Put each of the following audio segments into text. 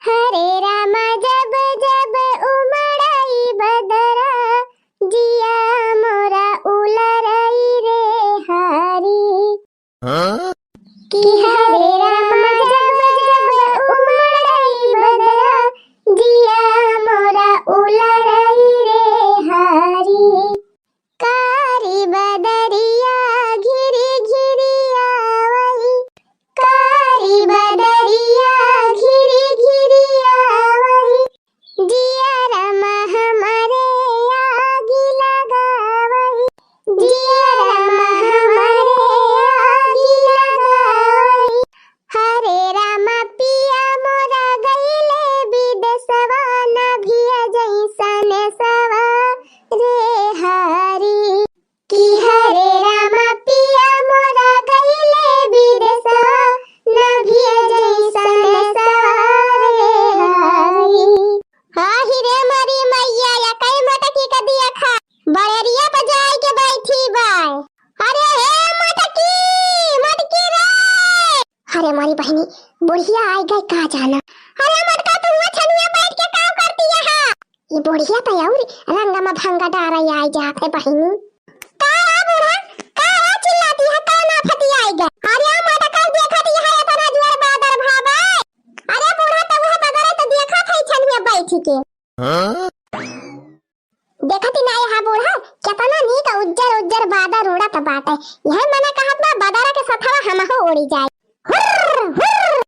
हरे रामा जब जब उमड़ाई बदरा जिया मोरा उलरई रे हरी। कि हरे रामा जब जब उमड़ाई बदरा जिया मोरा उलरई रे हरी। कारी बदरिया घिरी घिरी आवई, कारी बदरिया घिरी घिरी आवई, जिया रमा हमारे आगी लगावई, जिया रमा हमारे आगी लगावई। हरे रामा पिया मोरा गईले विदेशवा ना भिया जैसन सवा रे हरी। कि हरे रामा पिया मोरा गईले विदेशवा ना भिया जैसन सवा रे हरी। हाही रे मरी मैया या कई मटकी का दिया खा बड़ेरिया बजाई के बैठी बाय। अरे हे मटकी मटकी रे। अरे मारी बहनी बुढ़िया आई गई कहा जाना। अरे मटका तुम छनिया बैठ के काम करती है। ये बुढ़िया तो यार रंगा में भंगा डारा आई जाते बहनी। काया बूढ़ा काया चिल्लाती है काना फटी आई गई। अरे मटका देखती है इतना जोर बादर भाबे। अरे बूढ़ा तो वह बगरे तो देखा था छनिया बैठ के। देखती नहीं है बूढ़ा कितना नीक उज्जर उज्जर बादर उड़त बाटे। यह मैंने कहा था बादरा के सथवा हम हो उड़ी जाए। हुर्र हुर्र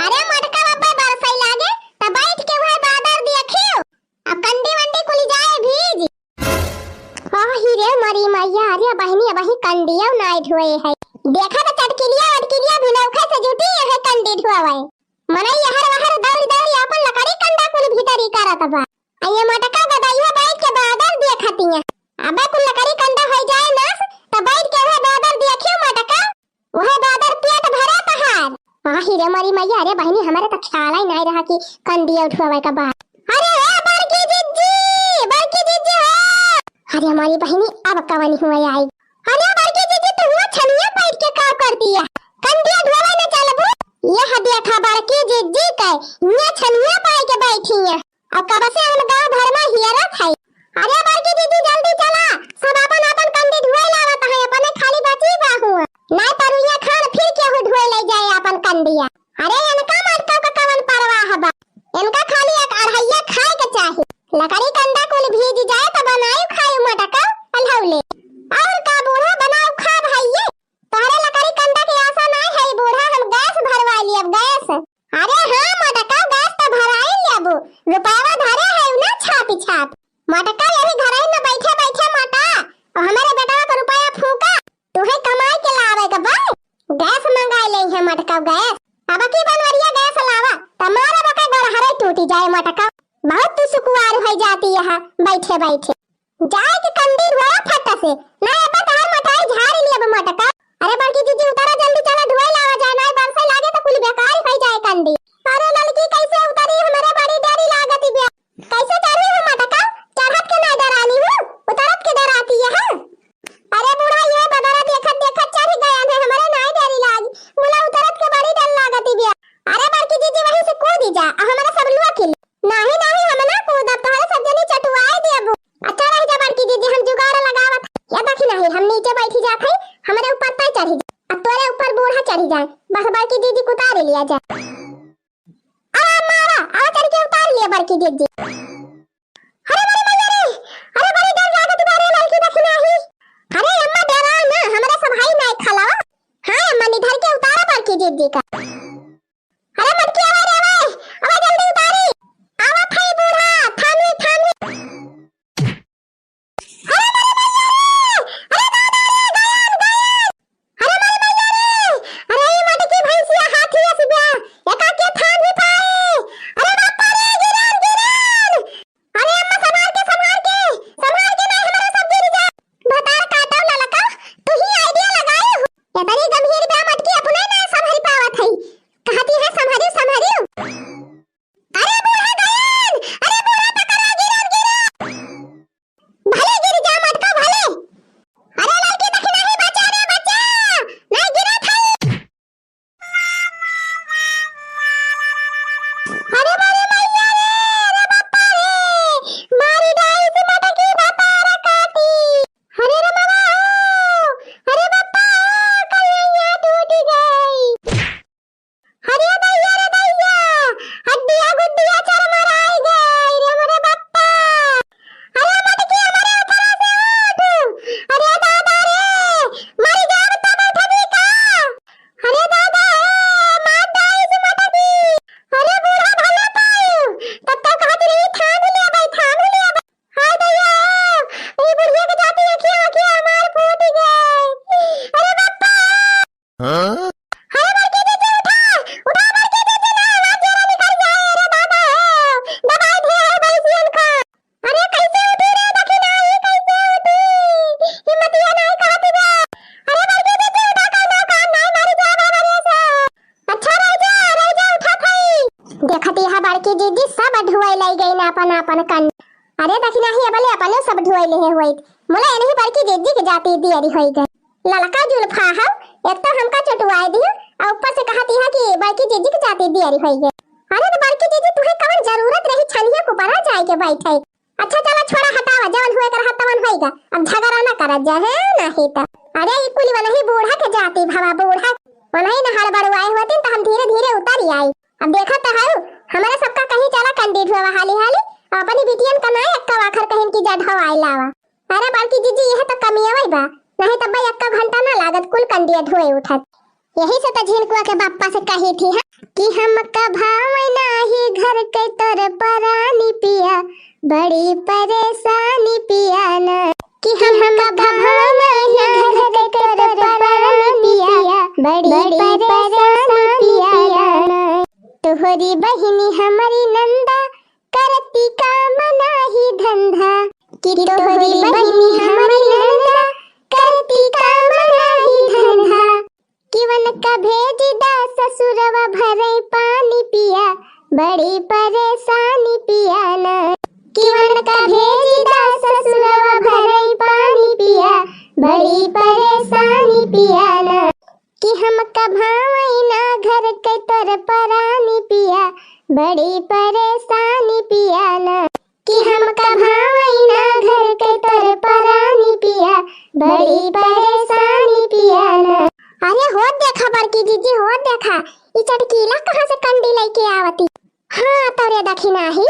अरे मटका बाबा बरसई लागे त बैठ के वह बादर देखियो। अब कंडी वंडी कुली जाए भीज। ही रे मरी मैया अरे बहनी वही कंडिया नाई धोए है। देखा तो चटकिलिया भी नौखे से जुटी है कंडी धोवे। मनई हर वहर दौड़ी दौड़ी अपन लकड़ी कंडा कुल भीतरी करत बा। ये मटका गदाइया बैठ के बादर देखती है। अबे कुल लकड़ी कंडा हो जाए ना त बैठ के वह बादर देखियो मटका। वह बादर पेट भरे तहार। ही रे मरी मैया अरे बहनी हमारे तो ख्याल ही नहीं रहा कि कंडिया उठवावे का बात। अरे हे बड़की जिज्जी हो। अरे हमारी बहनी अब कवनी हुआ आई। अरे बड़की जिज्जी तू हुआ छनिया बैठ के काम करती है कंडिया धोवे न चलबू। यह देखा बड़की जिज्जी के ये छनिया पाई के बैठी है। अब कब से हम गांव भर में हियरत है। अरे बड़की जिज्जी जल्दी चला सब अपन अपन कंडी धोए लावत है अपने खाली बची बाहू नहीं तरुया खान फिर केहू धोए ले जाए अपन कंडिया। अरे इनका मटका का कवन परवाह बा। इनका खाली एक अढ़ैया खाए के चाहिए। लकड़ी कंडा कुल भीज जाए तो बनाई खाए मटका अलहौले। और का बूढ़ा बनाओ खा भाईये। तोहरे लकड़ी कंडा की आशा नहीं है बूढ़ा हम गैस भरवा लिए अब गैस। अरे हां मटका गैस तो भराई लेबू रुपया धरे है ना छाप छाप। मटका यही घर ही में बैठे बैठे मटा और हमारे बेटा का रुपया फूका तुहे कमाई के लावे का बा। गैस मंगाई ले है मटका गैस। अब की बनवरिया गैस लावा तुम्हारा बका गड़हरे टूटी जाए मटका। बहुत तू सुकुआर हो जाती है बैठे बैठे। जाए के कंडी धोया फटा से ना अब तार मटाई झाड़ी लिए अब मटका। अरे बड़की जीजी उतारा जल्दी चला धोए लावा जाए ना बरसे लागे तो कुल बेकार हो जाए कंडी। अरे लड़की कैसे उतरी हमारे बड़ी डरी लागती बे। कैसे चढ़ी हो मटका चढ़त के ना डरानी हूं उतरत के डराती है। अरे बूढ़ा ये बगरा देखत देखत चढ़ गया है हमारे नाई डरी लागी बोला उतरत के बड़ी डर लागती बे। अरे बड़की जीजी वहीं से कूद जा हमारा सब लुआ खिल नहीं नहीं हम ना कूदब तोहरे सब जनी चटुआई देबू। अच्छा रह जा बड़की जीजी हम जुगाड़ लगावत या देखी नहीं हम नीचे बैठी जात है हमारे ऊपर तय चढ़ी जा। अब तोरे ऊपर बूढ़ा चढ़ी जाए बस बड़की जीजी को उतार लिया जाए। अरे मारा आ चढ़ के उतार लिया बड़की जीजी। अरे बड़ी मैया रे अरे बड़ी डर लागत बारे लड़की देखी नहीं। अरे अम्मा डरा ना हमारे सब भाई नहीं खला। हां अम्मा निधर के उतारा बड़की जीजी का। अरे मटकी आवे रे आवे जल्दी उतारी आवा थाई बूढ़ा थामी थामी। अरे मेरे मैया रे अरे दादा रे गयान गयान। अरे मेरे मैया रे अरे ये मटकी भैंसिया हाथी से ब्या एका के थाम भी पाए। अरे बापा रे गिरान गिरान। अरे अम्मा संभाल के नहीं हमारा सब गिर जा। भतार काटो ललका तू ही आईडिया लगाई हो। ये बड़ी गंभीर बा मटकी अपने ना संभल पावत है। अरे मारे मैया रे, अरे बापा रे, मारी डाई से मटकी भतारा काटी। अरे रे मामा हो, अरे बापा कलैया टूट गई। अरे दैया रे दैया, हड्डियां गुड्डियां चरमराई गई रे मोरे बापा। अरे मटकी हमारे उठरा से उठ। अरे दादा रे, मर जाब त बैठबी का। अरे दादा मार डाई से मटकी। अरे बूढ़ा भला पायो, तब तक कहती रही थाम ले भाई, थाम ले भाई। हाय दैया, ये बुढ़िया के जाती अखियां अखियां हमार फूट गई। अरे बापा हां, हाय बड़की दीदी उठा बड़की दीदी ना, आवाज जरा निकल जाए रे दादा। दबाई दे है भैंसियन का। अरे कैसे उठी रे दखिना, ये कैसे उठी, हिम्मतिया नहीं कहती बे। अरे बड़की दीदी उठा कर ना, कान नहीं मारी जा बाबा रे से। अच्छा रह जा उठा थई। देखती है बड़की दीदी सब ढुआई लाई गई ना अपन अपन कन। अरे दखिना ही अबले अपने सब ढुआई ले होई, मोला नहीं बड़की दीदी के जाती दियरी होई गई। ललका जुल्फा है, एक तो हमका चटुआई दी और ऊपर से कहती है कि बड़की दीदी के जाती दियरी होई गई। अरे तो बड़की दीदी तुम्हें कौन जरूरत रही छनिया को परा जाए के बैठे। अच्छा चलो छोड़ा हटावा, जवन हुए कर हतवन होईगा, अब झगड़ा ना करत जा है नहीं तो। अरे ई कुली वनही बूढ़ा के जाती भवा, बूढ़ा वनही न हड़बड़ाए होती तो हम धीरे धीरे उतर आई। अब देखा तो है हमारे सबका कहीं चला कंडी ढुआ हाली हाली, अपनी बिटियन का ना एक आखर कहीं की जढ़वा आई लावा। अरे बड़की दीदी यह तो कमियावई बा, नहीं तब भाई 1 घंटा ना लागत कुल कंडिया ढोए उठत। यही से तो झिनकुआ के बाप्पा से कही थी कि हम का भाव नाही घर के तोर परानी पिया, बड़ी परेशानी पिया ना। कि हम का भाव नाही घर के तोर परानी पिया, बड़ी परेशानी पिया ना। तोहरी बहिनी हमारी नंदा, करती काम नाही धंधा। कि तोहरी बहिनी हमारी नंदा, करती काम नाही धंधा। किवन का भेज दा ससुरवा भरे पानी पिया, बड़ी परेशानी पिया ना। किवन का भेज दा ससुरवा भरे पानी पिया, बड़ी परेशानी पिया ना। कि हम का भावई ना घर के तोर परानी पिया, बड़ी परेशानी पिया ना। कि हम का भावई ना घर के तोर परानी पिया, बड़ी परेशानी पिया ना। अरे हो देखा बड़की दीदी, हो देखा ये चटकीला कहाँ से कंडी लेके आवती। हाँ तोरे दखिना ही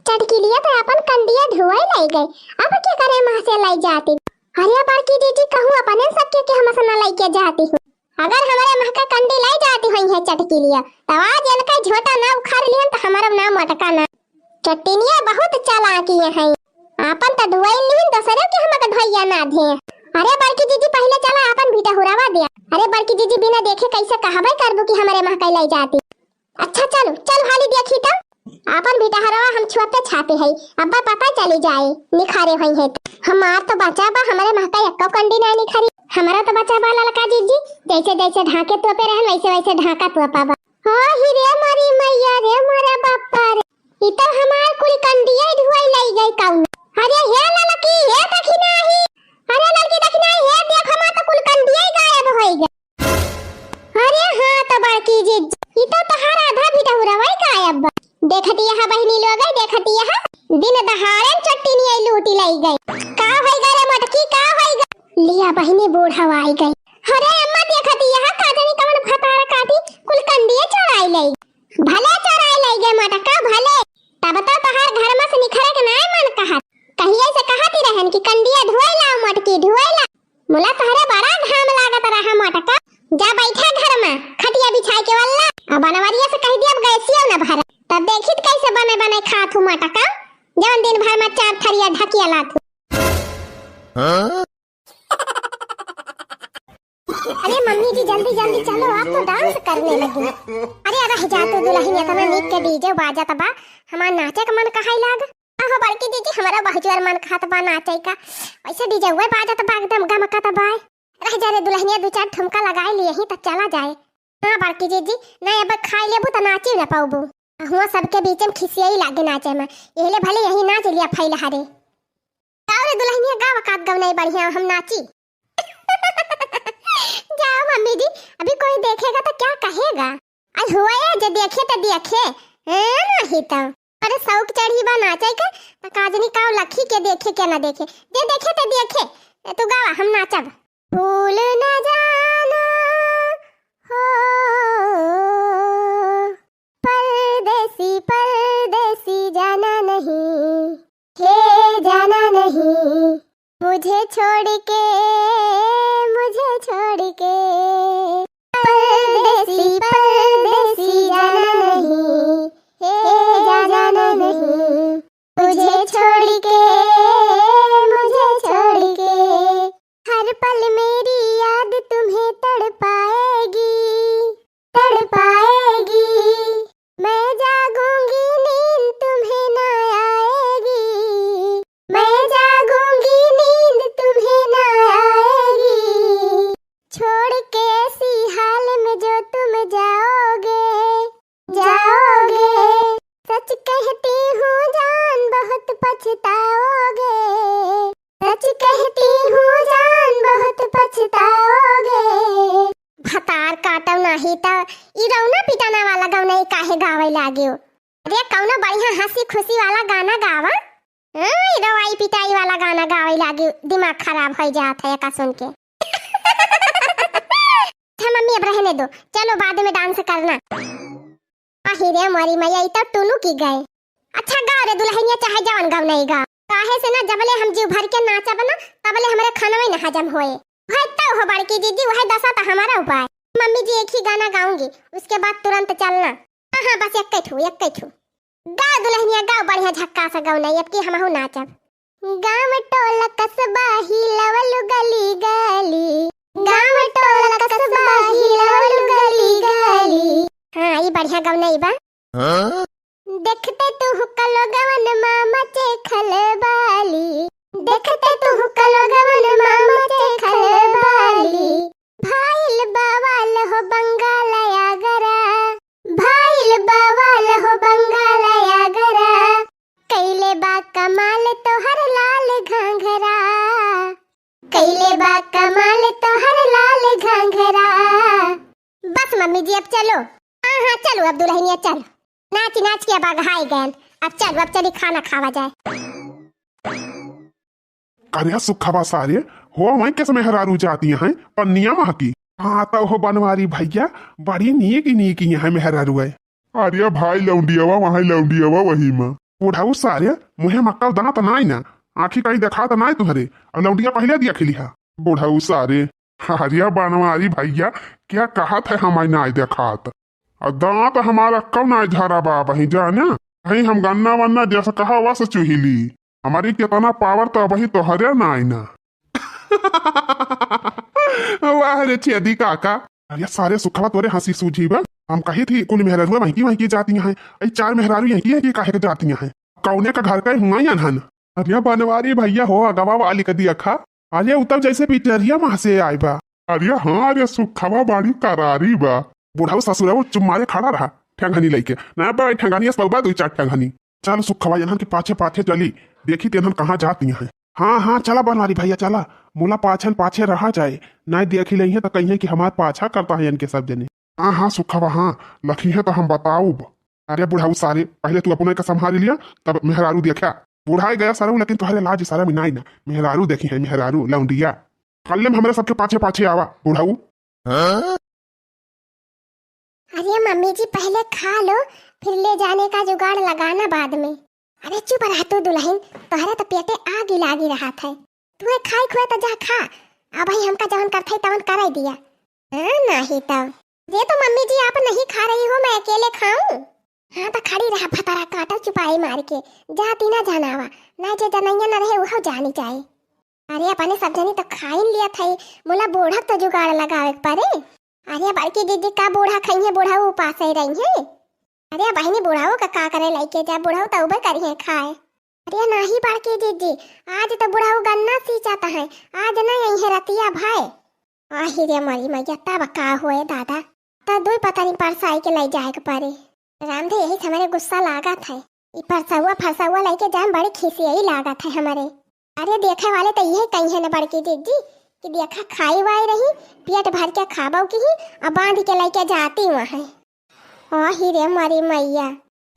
चटकीलिया तो अपन कंडिया धुआई लाई गई, अब क्या करे मां से लाई जाती। अरे बड़की दीदी कहूँ अपने सबके के हम से ना लेके जाती हूँ। अगर हमारे मां का कंडी लाई जाती हुई है चटकीलिया, तो आज इनका झोटा ना उखाड़ लियन तो हमारा नाम मटका ना। चट्टिनिया बहुत चालाकी है, अपन तो धुआई लियन दूसरे के हम का धोइया ना दे। अरे बड़की दीदी पहले चला अपन भीटा हुरावा दिया। अरे बड़की दीदी बिना देखे कैसे कहबे करबू कि हमारे मां का लाई जाती। अच्छा चलो चल हाली देखी तो अपन बेटा हरवा हम छुआ पे छापे है, अब्बा पापा चली जाए निखारे हुई है। हमार तो बचा बा, हमारे मां का एक कंडी ना निखारी। हमारा तो बचा बा ललका जीजी, जैसे जैसे ढाके तो पे रहन वैसे वैसे ढाका तो पाबा। हां ही रे मारी मैया रे मोरा बापा रे, ई तो हमार कुल कंडिया धुआई लाई गई काउन। अरे हे ललकी हे दखिना ही, अरे ललकी दखिना ही हे देख हमार तो कुल कंडिया गायब होई गई। अरे हां तो बड़की जीजी ई तो तहार आधा भी डहुरावाई गायब बा। देखती यहाँ बहनी लोग गई, देखती यहाँ दिन दहाड़े चट्टिनिया लूटी लाई गई। का होई गए मटकी, का होई गए लिया बहनी बूढ़ा आई गई। अरे अम्मा देखती यहाँ काजनी कवन फतार काटी कुल कंडिए चढ़ाई लाई, भले चढ़ाई लाई गए मटका भले। तब तो तहार घर में से निखरे के नाय मन कहत, कहीं ऐसे कहती रहन कि कंडिया धोई लाओ मटकी धोई ला। मुला तहरे बड़ा घाम लागत रहा मटका, जा बैठा घर में खटिया बिछाई के वाला। अब बनवरिया से कह दिया अब गैसियो न भर, तब देखित कैसे बने बने खात हूँ मटका, जवन दिन भर में 4 थरिया ढकिया लात हूँ। अरे मम्मी जी जल्दी जल्दी चलो, आप तो डांस करने लगी। अरे रह जा तो दुल्हन इतना नीक के डीजे बाजा तबा हमार नाचे का मन कहाई लाग। आहो बड़की दीदी हमारा बहुजर मन खात बा नाचे का, वैसे डीजे हुए बाजा तबा एकदम गमका तबा। रह जा रे दुल्हनिया 2-4 ठुमका लगाए लिए ही तक चला जाए। हां बड़की दीदी नहीं अब खाई लेबू तो नाची न पाऊबू, हुआ सबके बीच में खिसियाई लागे नाचे में, एले भले यही नाच लिया फैल हरे। और दुल्हनिया गाव कात गव नहीं बढ़िया हम नाची। जाओ मम्मी जी, अभी कोई देखेगा तो क्या कहेगा। आज हुआ है जो देखे तो देखे, नहीं तो अरे शौक चढ़ी बा नाचे के त काजनी का लखी के देखे के ना देखे जे देखे ते देखे तू गावा हम नाचब। भूल न जाना हो परदेसी परदेसी जाना नहीं हे जाना नहीं मुझे छोड़ के परदेसी परदेसी जाना नहीं हे जाना नहीं मुझे छोड़ के हर पल मेरी याद तुम्हें तड़पाएगी मैं जागूंगी नींद तुम्हें ना आएगी मैं जागूंगी नींद तुम्हें ना आएगी छोड़ के ऐसी हाल में जो तुम जाओगे सच कहती हूँ जान बहुत पछताओगे सच कहती हूँ जान बहुत पछताओगे। भतार काटव नहीं त ई रौना पिटाना वाला गाँव नहीं काहे गावे लागियो। अरे कौनो बढ़िया हंसी खुशी वाला गाना गावा ई रवाई पिटाई वाला गाना गावे लागियो दिमाग खराब हो जात है का सुन के। मम्मी अब रहने दो चलो बाद में डांस करना। रे मोरी मैया ई तो टुनु की गए। अच्छा गा रे दुल्हनिया चाहे जवन गाव नहीं गा काहे से ना जबले हम जीव भर के नाचब ना तबले हमरे खाना में ना हजम होए भत्ता हो बड़की दीदी वह दशा तो हमारा उपाय। मम्मी जी एक ही गाना गाऊंगी उसके बाद तुरंत चलना। हां बस एक ठू गा दुल्हनिया गा बढ़िया झक्का सा गाओ नहीं अब की हमहु नाचब। गांव टोला कस्बा ही लवल गली गली गांव टोला कस्बा ही लवल गली गली। हां ई बढ़िया गाओ नहीं बा देखते तू हुक्का गवन मामा चे खलबाली देखते तू हुक्का गवन मामा चे खलबाली भाईल बावाल हो बंगालया गरा भाईल बावाल हो बंगालया गरा कैले बा कमाल तो हर लाल घाघरा कैले बा कमाल तो हर लाल घाघरा। बस मम्मी जी अब चलो। हाँ चलो अब दुल्हनिया चलो नाच के अब घाई गए अब चली खाना खावा जाए। अरे सुखवा सारे हो मैं कैसे मेहरारू जाती हैं पन्निया माँ की। हाँ तो हो बनवारी भैया बड़ी नी की यहाँ मेहरारू है। अरे भाई लौंडियावा वहाँ लौंडियावा वही माँ बुढ़ाऊ सारे मुहे मक्का दांत नाई ना आखी कहीं देखा तो नाई तुम्हारे और लौंडिया पहले दिया खिलिया बुढ़ाऊ सारे। अरे बनवारी भैया क्या कहा था हमारी नाई देखात और दांत हमारा कब ना झारा बा वही जाना वही हम गन्ना वन्ना जैसा कहा वैसे चुहिली हमारी कितना पावर तो वही तो हरे ना आईना। वाह रे छेदी काका अरे सारे सुखवा तोरे हंसी सूझी बा हम कही थी कुल मेहरारू वहीं की जाती हैं अरे 4 मेहरारू यहीं की काहे के जाती हैं कौने का घर का हुआ हन। अरे बनवारी भैया हो अगवा वाली कदी अखा अरे उतर जैसे पिटरिया वहां से आई बा। अरे हाँ अरे सुखवा बाड़ी करारी बा बुढ़ाऊ ससुरा वो चुम्मारे खड़ा रहा ठेंगनी लेके ना बा ठेंगनी पलबा 2-4 ठेंगनी। चल सुखवा यहाँ के पाछे चली देखी तेन कहाँ जाती हैं। हाँ चला बनवारी भैया चला मोला पाछे रहा जाए ना देखी लही है तो कहीं कि हमार पाछा करता है इनके सब जने। हाँ सुखवा हाँ लखी है तो हम बताऊ। अरे बुढ़ाऊ सारे पहले तू अपने का संभाल लिया तब मेहरारू देखा बुढ़ाई गया सारू लेकिन तुम्हारे लाज सारा मिनाई ना मेहरारू देखी है मेहरारू लौंडिया कल में हमारे सबके पाछे आवा बुढ़ाऊ। अरे मम्मी जी पहले खा लो फिर ले जाने का जुगाड़ लगाना बाद में। अरे चुप रहा तू दुल्हन तोहरा तो पेटे आग ही लागी रहा था तू खाई खुए तो जा खा अब भाई हमका जवन करथे तवन कराई दिया। नहीं तब ये तो मम्मी जी आप नहीं खा रही हो मैं अकेले खाऊं। हाँ तो खड़ी रहा भतारा काटा चुपाई मार के जाती ना जनावा ना जे जनैया न रहे वह जानी चाहे। अरे अपने सब जनी तो खाइन लिया था मोला बूढ़ा तो जुगाड़ लगावे परे। अरे बड़की दीदी का बूढ़ा खाई है बूढ़ा उपास ही रही है। अरे बहनी बुढ़ाओ का करे लाइके जा बुढ़ाओ तो उबे करी है खाए। अरे नहीं बड़की दीदी आज तो बुढ़ाओ गन्ना सींचाता है आज ना यही है रतिया भाई। आही रे मरी मैया तब का हुए दादा तो दो पता नहीं परसाई के नहीं जाए के परे रामधे यही हमारे गुस्सा लागा था परसुआ फरसुआ लेके जाए बड़ी खीसी यही लागा था हमारे। अरे देखे वाले तो यही कही है ना बड़की दीदी कि देखा खाई वाई रही पेट भर के खाबो की ही अब बांध के लेके जाती वहाँ। ही रे मारी मैया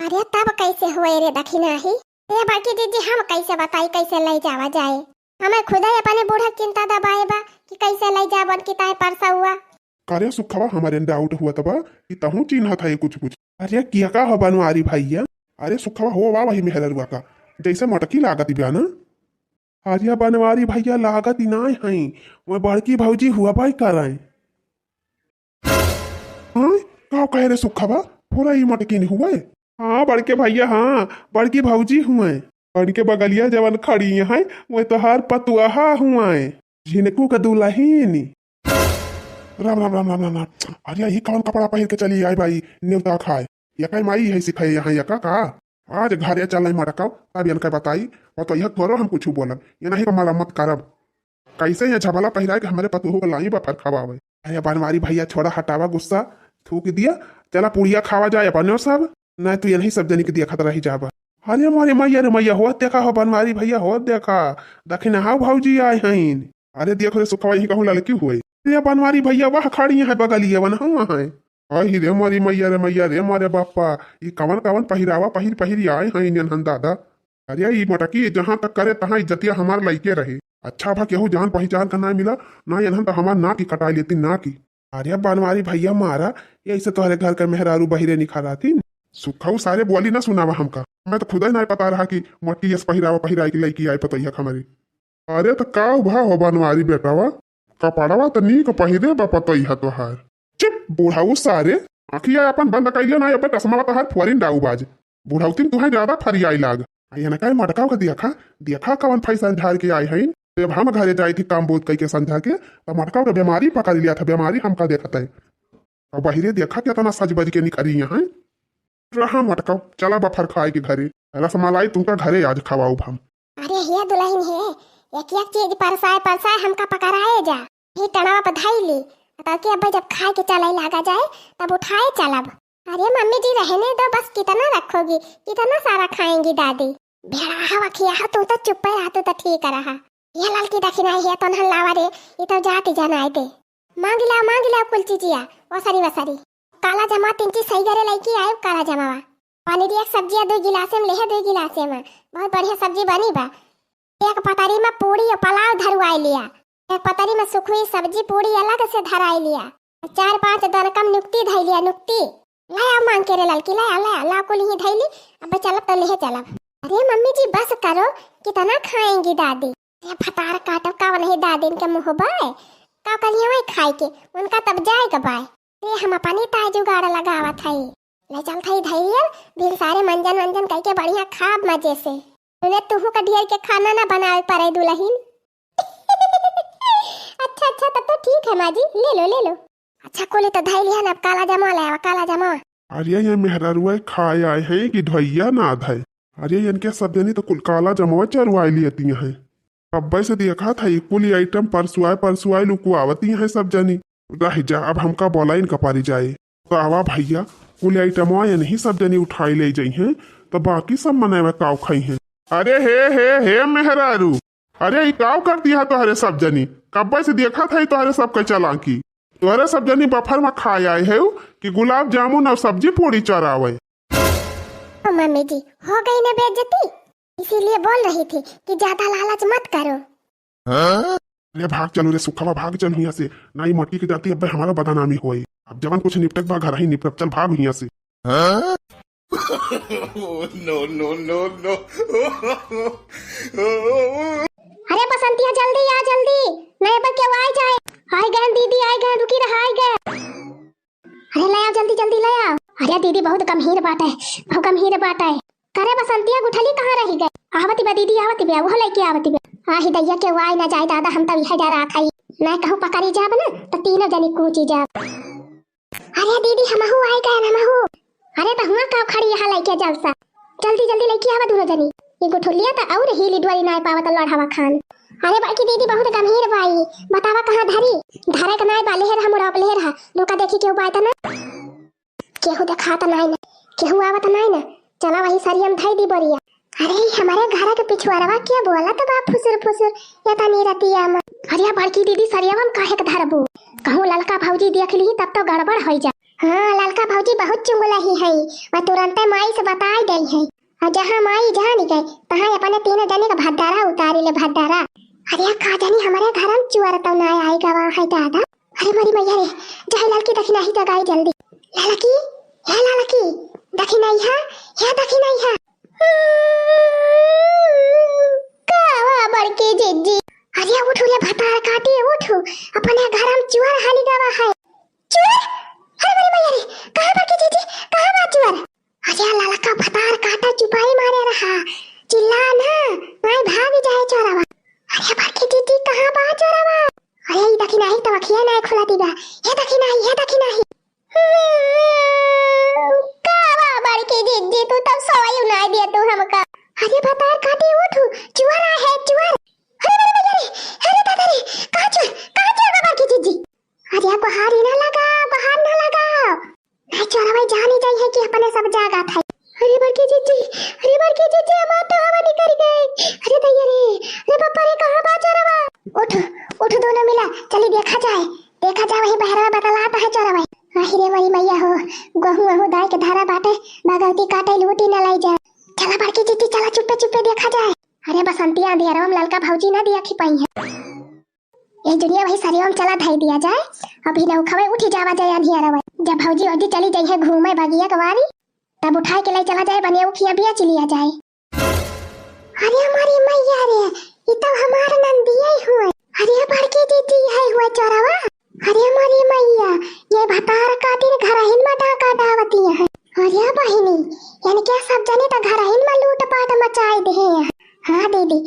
अरे तब कैसे हुए रे दक्षिणा ही ये बाकी दीदी हम कैसे बताई कैसे ले जावा जाए हमें खुद ही अपने बूढ़ा चिंता दबाए बा कि कैसे ले जावन की ताए परसा हुआ। कार्य सुखवा हमारे डाउट हुआ तबा कि तहु चिन्ह था ये कुछ कुछ। अरे किया का हो बनवारी भैया। अरे सुखवा हो वाह वही मेहररुआ का जैसे मटकी लागत ब्या ना। अरे बनवारी भैया लागत ही ना है वो बड़की भौजी हुआ भाई कराए। हाँ का कह रहे सुखवा पूरा ही मटकी नहीं हुए। हाँ बड़के भैया हाँ बड़की भौजी हुए बड़के बगलिया जवन खड़ी है वो तो हर पतुआ हुआ झिनकू का दुल्हन। राम राम राम राम राम राम। अरे यही कौन कपड़ा पहन के चली आई भाई न्योता खाए या कई माई है सिखाई यहाँ या का आज घरे चल मटकाओ तब इनका बताई और तो यह करो हम कुछ बोलब ये नहीं हमारा मत करब कैसे ये झबला पहरा के हमारे पतुहो लाई बफर खवावे। अरे बनवारी भैया छोड़ा हटावा गुस्सा थूक दिया चला पुड़िया खावा जाए अपने सब नहीं तो ये नहीं सब जनी के दिया खतरा ही जावा। अरे मारे मैया रे मैया हो देखा हो बनवारी भैया हो देखा दखिन हाउ भौजी आए हैं। अरे देखो रे सुखवा यही कहूँ लड़की हुए ये बनवारी भैया वह खड़ी है बगलिए वन हुआ है। अहि रे मारी मैया रे मारे बापा ये कवन कवन पहिरावा पहिरी आए हैं इंडियन दादा। अरे ये मटकी जहाँ तक करे तहाँ इज्जतिया हमार लइके रहे अच्छा भा केहू जान पहचान का ना मिला ना यहाँ तो हमार ना की कटाई लेती ना की। अरे बनवारी भैया मारा ऐसे तुम्हारे घर का मेहरारू बहिरे निखारा थी सुखाऊ सारे बोली ना सुनावा हमका मैं तो खुदा ही नहीं पता रहा कि मटकी यस पहिरावा पहिराई की लड़की आई पता हमारी। अरे तो का भा हो बनवारी बेटावा कपड़वा तो नीक पहिरे बा पतई तोहार चिप बूढ़ाऊ सारे आखिया अपन बंद कैलिया ना अपन टसमा तोहार फोरिन डाऊ बाज बूढ़ाउती तुहे ज्यादा फरियाई लाग आइया ना काय मटकाव का देखा कवन फैसन झाड़ के आए हैं जब हम घरे जाई थी काम बोध कई के समझा के तो मटकाव का बीमारी पकड़ लिया था बीमारी हमका देखता है और बहिरे देखा क्या तना सज बज के निकली यहाँ रहा मटकाव चला बफर खाए के घरे रसमलाई तुमका घरे आज खवाऊ हम। अरे ये दुल्हन है एक एक चीज परसाए हमका पकड़ाए जा ही टनावा पर धाई ली ताकि अब जब खाए के चलाई लागा जाए तब उठाए चलब। अरे मम्मी जी रहने दो बस कितना रखोगी कितना सारा खाएंगी दादी भेड़ा हवा खिया तू तो चुप रहा तू तो ठीक रहा ये लड़की दक्षिणा है तो नहल लावा रे ये तो जाती जनाए दे मांग ला कुल चीजिया वसरी काला जमा 3 चीज सही करे लड़की आए काला जमावा पानी दी एक सब्जिया 2 गिलासे में लेहे 2 गिलासे में बहुत बढ़िया सब्जी बनी बा एक पतारी में पूड़ी और पुलाव धरवाई लिया एक पतारी में सुखी सब्जी पूड़ी अलग से धराई लिया 4-5 दरकम नुक्ति धई लिया नुक्ति लाया मांग के रे लड़की लाया को ली धैली अब चलब तो ले चलब। अरे मम्मी जी बस करो कितना खाएंगी दादी ये फतार काटो का नहीं दादी के मुंह बाय का कलिया वही खाए के उनका तब जाएगा बाय ये हम अपनी ताय जुगाड़ लगावा था ले चल थई धैर्य फिर सारे मंजन कह के बढ़िया खा मजे से तूने तुहू का ढेर के खाना ना बनावे पड़े दुल्हन। अच्छा तब तो ठीक है माँ जी ले लो अच्छा कोले तो धाई लिया ना काला जमा लाया काला जमा। अरे ये मेहरारुआ खाए आए हैं कि ढैया ना धाय। अरे इनके सब जनी तो कुल काला जमा चरवाई लेती हैं अब्बे से देखा था कुल आइटम परसुआई लुकुआवती हैं सब जनी रह जा अब हमका बोला इनका पारी जाए तो आवा भैया कुल आइटम नहीं सब जनी उठाई ले जाई हैं तो बाकी सब मने काव खाई हैं। अरे हे मेहरारू अरे ये काव कर दिया तुम्हारे सब जनी कब्बे से देखा था तुम्हारे सब का चलाकी तुम्हारे सब जनी बफर में खाए आए है कि गुलाब जामुन और सब्जी पूरी चरावे। मम्मी जी हो गई ना बेइज्जती इसीलिए बोल रही थी कि ज्यादा लालच मत करो। अरे भाग चलो रे सुखवा भाग चल यहाँ से ना ही मटकी की जाती अब हमारा बदनामी होई अब जवान कुछ निपटक बा घर ही निपटक चल भाग यहाँ से। No. अरे बसंतिया जल्दी आ जल्दी नए पर क्यों आ जाए आए गए दीदी आए गए रुकी रहा आए गए अरे ले आओ जल्दी ले आओ। अरे दीदी बहुत गंभीर बात है करे बसंतिया गुठली कहाँ रही गए आवती बा दीदी आवती बा वो लेके आवती बा आही दैया के वाई ना जाए दादा हम तो यह जा रहा खाई मैं कहूँ पकड़ी जाब ना तो तीनों जनी कूची जाब। अरे दीदी हमहू आए गए अरे तो हुआ का खड़ी यहाँ लेके जलसा जल्दी लेके आवा दोनों जनी ये गुठलिया तो और ही लिडवारी ना पावत लड़ावा खान। अरे बाकी दीदी बहुत गंभीर बाई बतावा कहाँ धरी धारे का नाय बाले है हम उड़ा प्लेयर है लोका देखी केहू बाय त ना केहू देखा त नाय ना केहू आवत नाय ना चला वही सरियम धाई दी बरिया। अरे हमारे घर के पिछुआरवा क्या बोला तो बाप फुसुर या त नी रतिया में। अरे बड़की दीदी सरियम काहे के धरबू कहूँ ललका भौजी देख ली तब तो गड़बड़ हो जा। हाँ ललका भौजी बहुत चुंगला ही है और तुरंत माई से बताई गई है और जहाँ माई जान गई तहाँ अपने तीनों जने का भद्दारा उतारी ले भद्दारा। अरे का जानी हमारे घर में चुअर तो ना आएगा वहाँ है दादा। अरे मरी मैया रे जहाँ लड़की दखी नहीं जगाई जल्दी लड़की है लड़की दखी नहीं है या दखी नहीं है कावा बड़के जीजी। अरे उठो रे भतार काटे उठो अपने घर में चुअर हाली गावा है चुअर। अरे मेरी मैया रे कहां पर की जीजी कहां बा चुअर। अरे लाला का भतार काटा चुपाई मारे रहा चिल्ला ना मैं भाग जाए चोरवा। अरे बाकी जीजी कहां बा चोरवा। अरे ये दखी नहीं तो अखियां नहीं खुला दीबा ये दखी नहीं कावा बड़की जीजी तू तब सोई उनाई दे तू हमका। अरे भतार काटे उठो चुअर है चुअर। अरे मेरी मैया रे अरे दादा रे कहां चुअर बाबा की जीजी। अरे बाहर ही ना लगा नहीं चोरवा जान ही जाई है कि अपने सब जागा था। अरे बड़की जीजी मां तो हवा निकल गई। अरे दैया रे अरे पापा रे कहां बा चोरवा। उठ दोनों मिला चली देखा जाए वही बहरा बतलाता है चोरवा। आहिरे मरी मैया हो गहू दाई के धारा बाटे भगवती काटे लूटी न लाई जाए। चला बड़की जीजी चला चुप्पे देखा जाए। अरे बसंती अंधेरा में ललका भौजी ना दिया खी पाई है ये दुनिया वही सरियम चला धाई दिया जाए अभी न उठवे उठी जावा जाए अंधियारा में। जब भौजी ओदी चली जाई है घूमे बागिया कवारी तब उठाए के ले चला जाए बने उखिया बिया चलिया जाए। अरे हमारी मैया रे ये तो हमार नंदिया ही हुए। अरे बड़की दीदी है हुए चोरवा। अरे हमारी मैया ये भतार काटी घर हिन में डाका डावती है। अरे बहिनी यानी क्या सब जने तो घर हिन में लूट पाट मचाए दे है। हाँ दीदी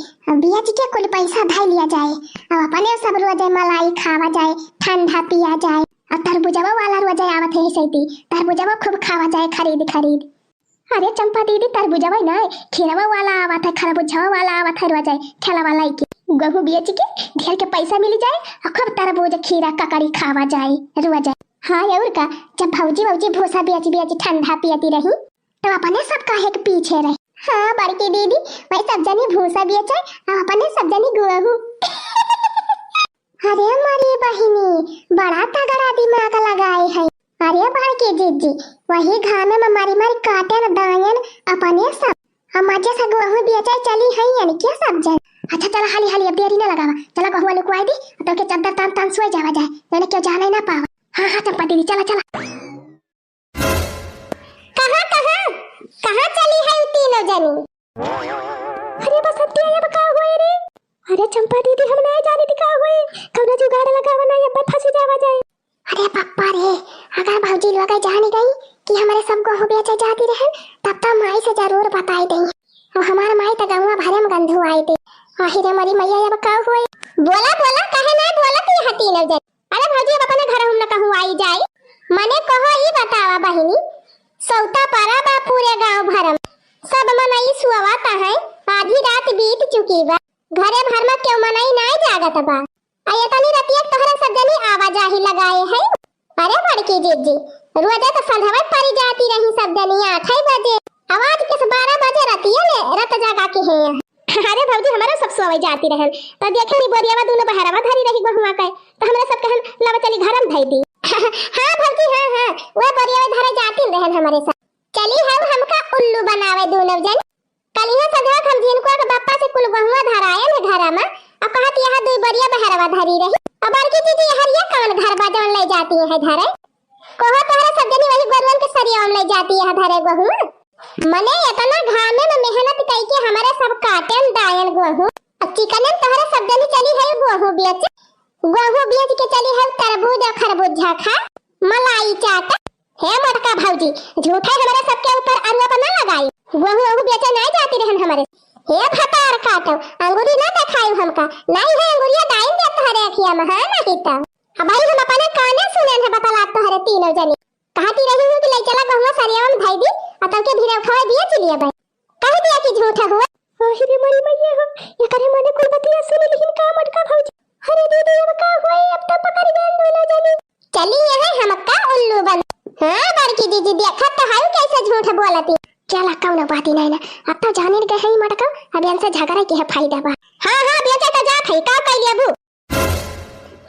बिया जी के कुल पैसा धाई लिया जाए अब अपने सब रोज मलाई खावा जाए ठंडा पिया जाए और तरबूजवा वाला रोज आवत है सैती तरबूजवा खूब खावा जाए खरीद। अरे चंपा दीदी तरबूजवा ना खीरवा वाला आवत है खरबूजवा वाला आवत है रोज ठेला वाला की गहू बेच के ढेर के पैसा मिल जाए और खूब तरबूज खीरा ककड़ी खावा जाए रोज। हाँ और का जब भौजी भूसा बेच ठंडा पियती रही तो अपने सब काहे के पीछे रही। हाँ बड़की दीदी वही सब जनी भूसा बेचे और अपने सब जनी गुआहू। अरे हमारी बहिनी बड़ा तगड़ा दिमाग लगाए है। अरे बड़की जीजी वही घामे में मारी काटे न दायन अपने सब हम मजे से गुआहू बेचे चली है यानी क्या सब जन। अच्छा चला हाली अब देरी न लगावा चला गहुआ लेको आई दी तो के चद्दर तान सोई जावा जाए मैंने क्यों जाने ना पावा। हाँ चंपा दीदी चला कहाँ चली है तीनों जनी। अरे बस अब का हुए रे। अरे चंपा दीदी हम नहीं जाने दिखा हुए कौन जुगाड़ लगावा ना अब फंसी जावा जाए। अरे पप्पा रे अगर भौजी लोग जान गई कि हमारे सब को हो बेचे जाती रहे तब तो माई से जरूर बताई देंगे और हमारे माई तो गाँव भरे में गंधु आई थी। आहिरे मरी मैया अब का हुए बोला कहे ना बोला कि यह तीनों जन। अरे भौजी अब अपने घर हम न कहूँ आई जाए मने कहो ही बतावा बहिनी सौता पारा बा पूरे गांव भरम सब मनाई सुवाता है आधी रात बीत चुकी बा घरे भर में क्यों मनाई नहीं जागत बा आयतनी रतिया तोहरा सब जनी आवाजाही लगाए है। अरे बड़की जीजी रोजे तो संध्यावत परी जाती रही सब जनी 8 बजे आवाज किस 12 बजे रतिया ले रत जागा के है। अरे भौजी हमारा सब सोई जाती रहन तो देखे नी बोरियावा दोनों बहरावा धरी रही बहुआ के तो हमरा सब कहन लव चली घरम धई दी। हाँ भौजी हाँ वो बोरियावा धरे जाती रहन हमारे साथ चली हमका उल्लू बनावे दोनों जन। कलिया सदा हम जिनको के बापा से कुल बहुआ धराए ने घरा में अब कहत यहां दो बरिया बहरावा धरी रही अब बड़की दीदी यहां ये कौन घर बाजन ले जाती है धरे कोहा तोहरा सब जनी वही गोरवन के सरिया में ले जाती है धरे गहू मने इतना घामे में मेहनत कई के हमारे सब काटन दायन गहू चिकन तोहरा सब जनी चली है गहू बेच के चली है तरबूज और खरबूजा खा मलाई चाट। हे मटका भौजी झूठे हमारे सबके ऊपर अरुआ पर न लगाई गहू बेचे नहीं जाती रहन हमारे। हे भतार काटो अंगूरी ना दिखाई हमका नहीं है अंगूरिया दाइन दे तोहरे अखिया में है नहीं तो अब भाई हम अपने काने सुने है बतला तोहरे तीनों जनी कहती रही हूं कि ले चला गहुआ सरिया में भाई दी अतल के भीरे उठाए दिए चलिए भाई कह दिया कि झूठा हुआ। आखिर मरी मैया हो ये करे माने कुल बतिया सुन लेकिन का मटका भौजी। अरे दीदी अब का हुए अब तो पकड़ गए दोनों जनी चली यहां हमका उल्लू बन। हां बड़की दीदी देखा तो हाउ कैसे झूठ बोलती चला कौन बात ही नहीं ना अब तो जाने के है मटका अब इनसे झगड़ा के है फायदा बा। हां बेचा तो जात है का कइले अबू।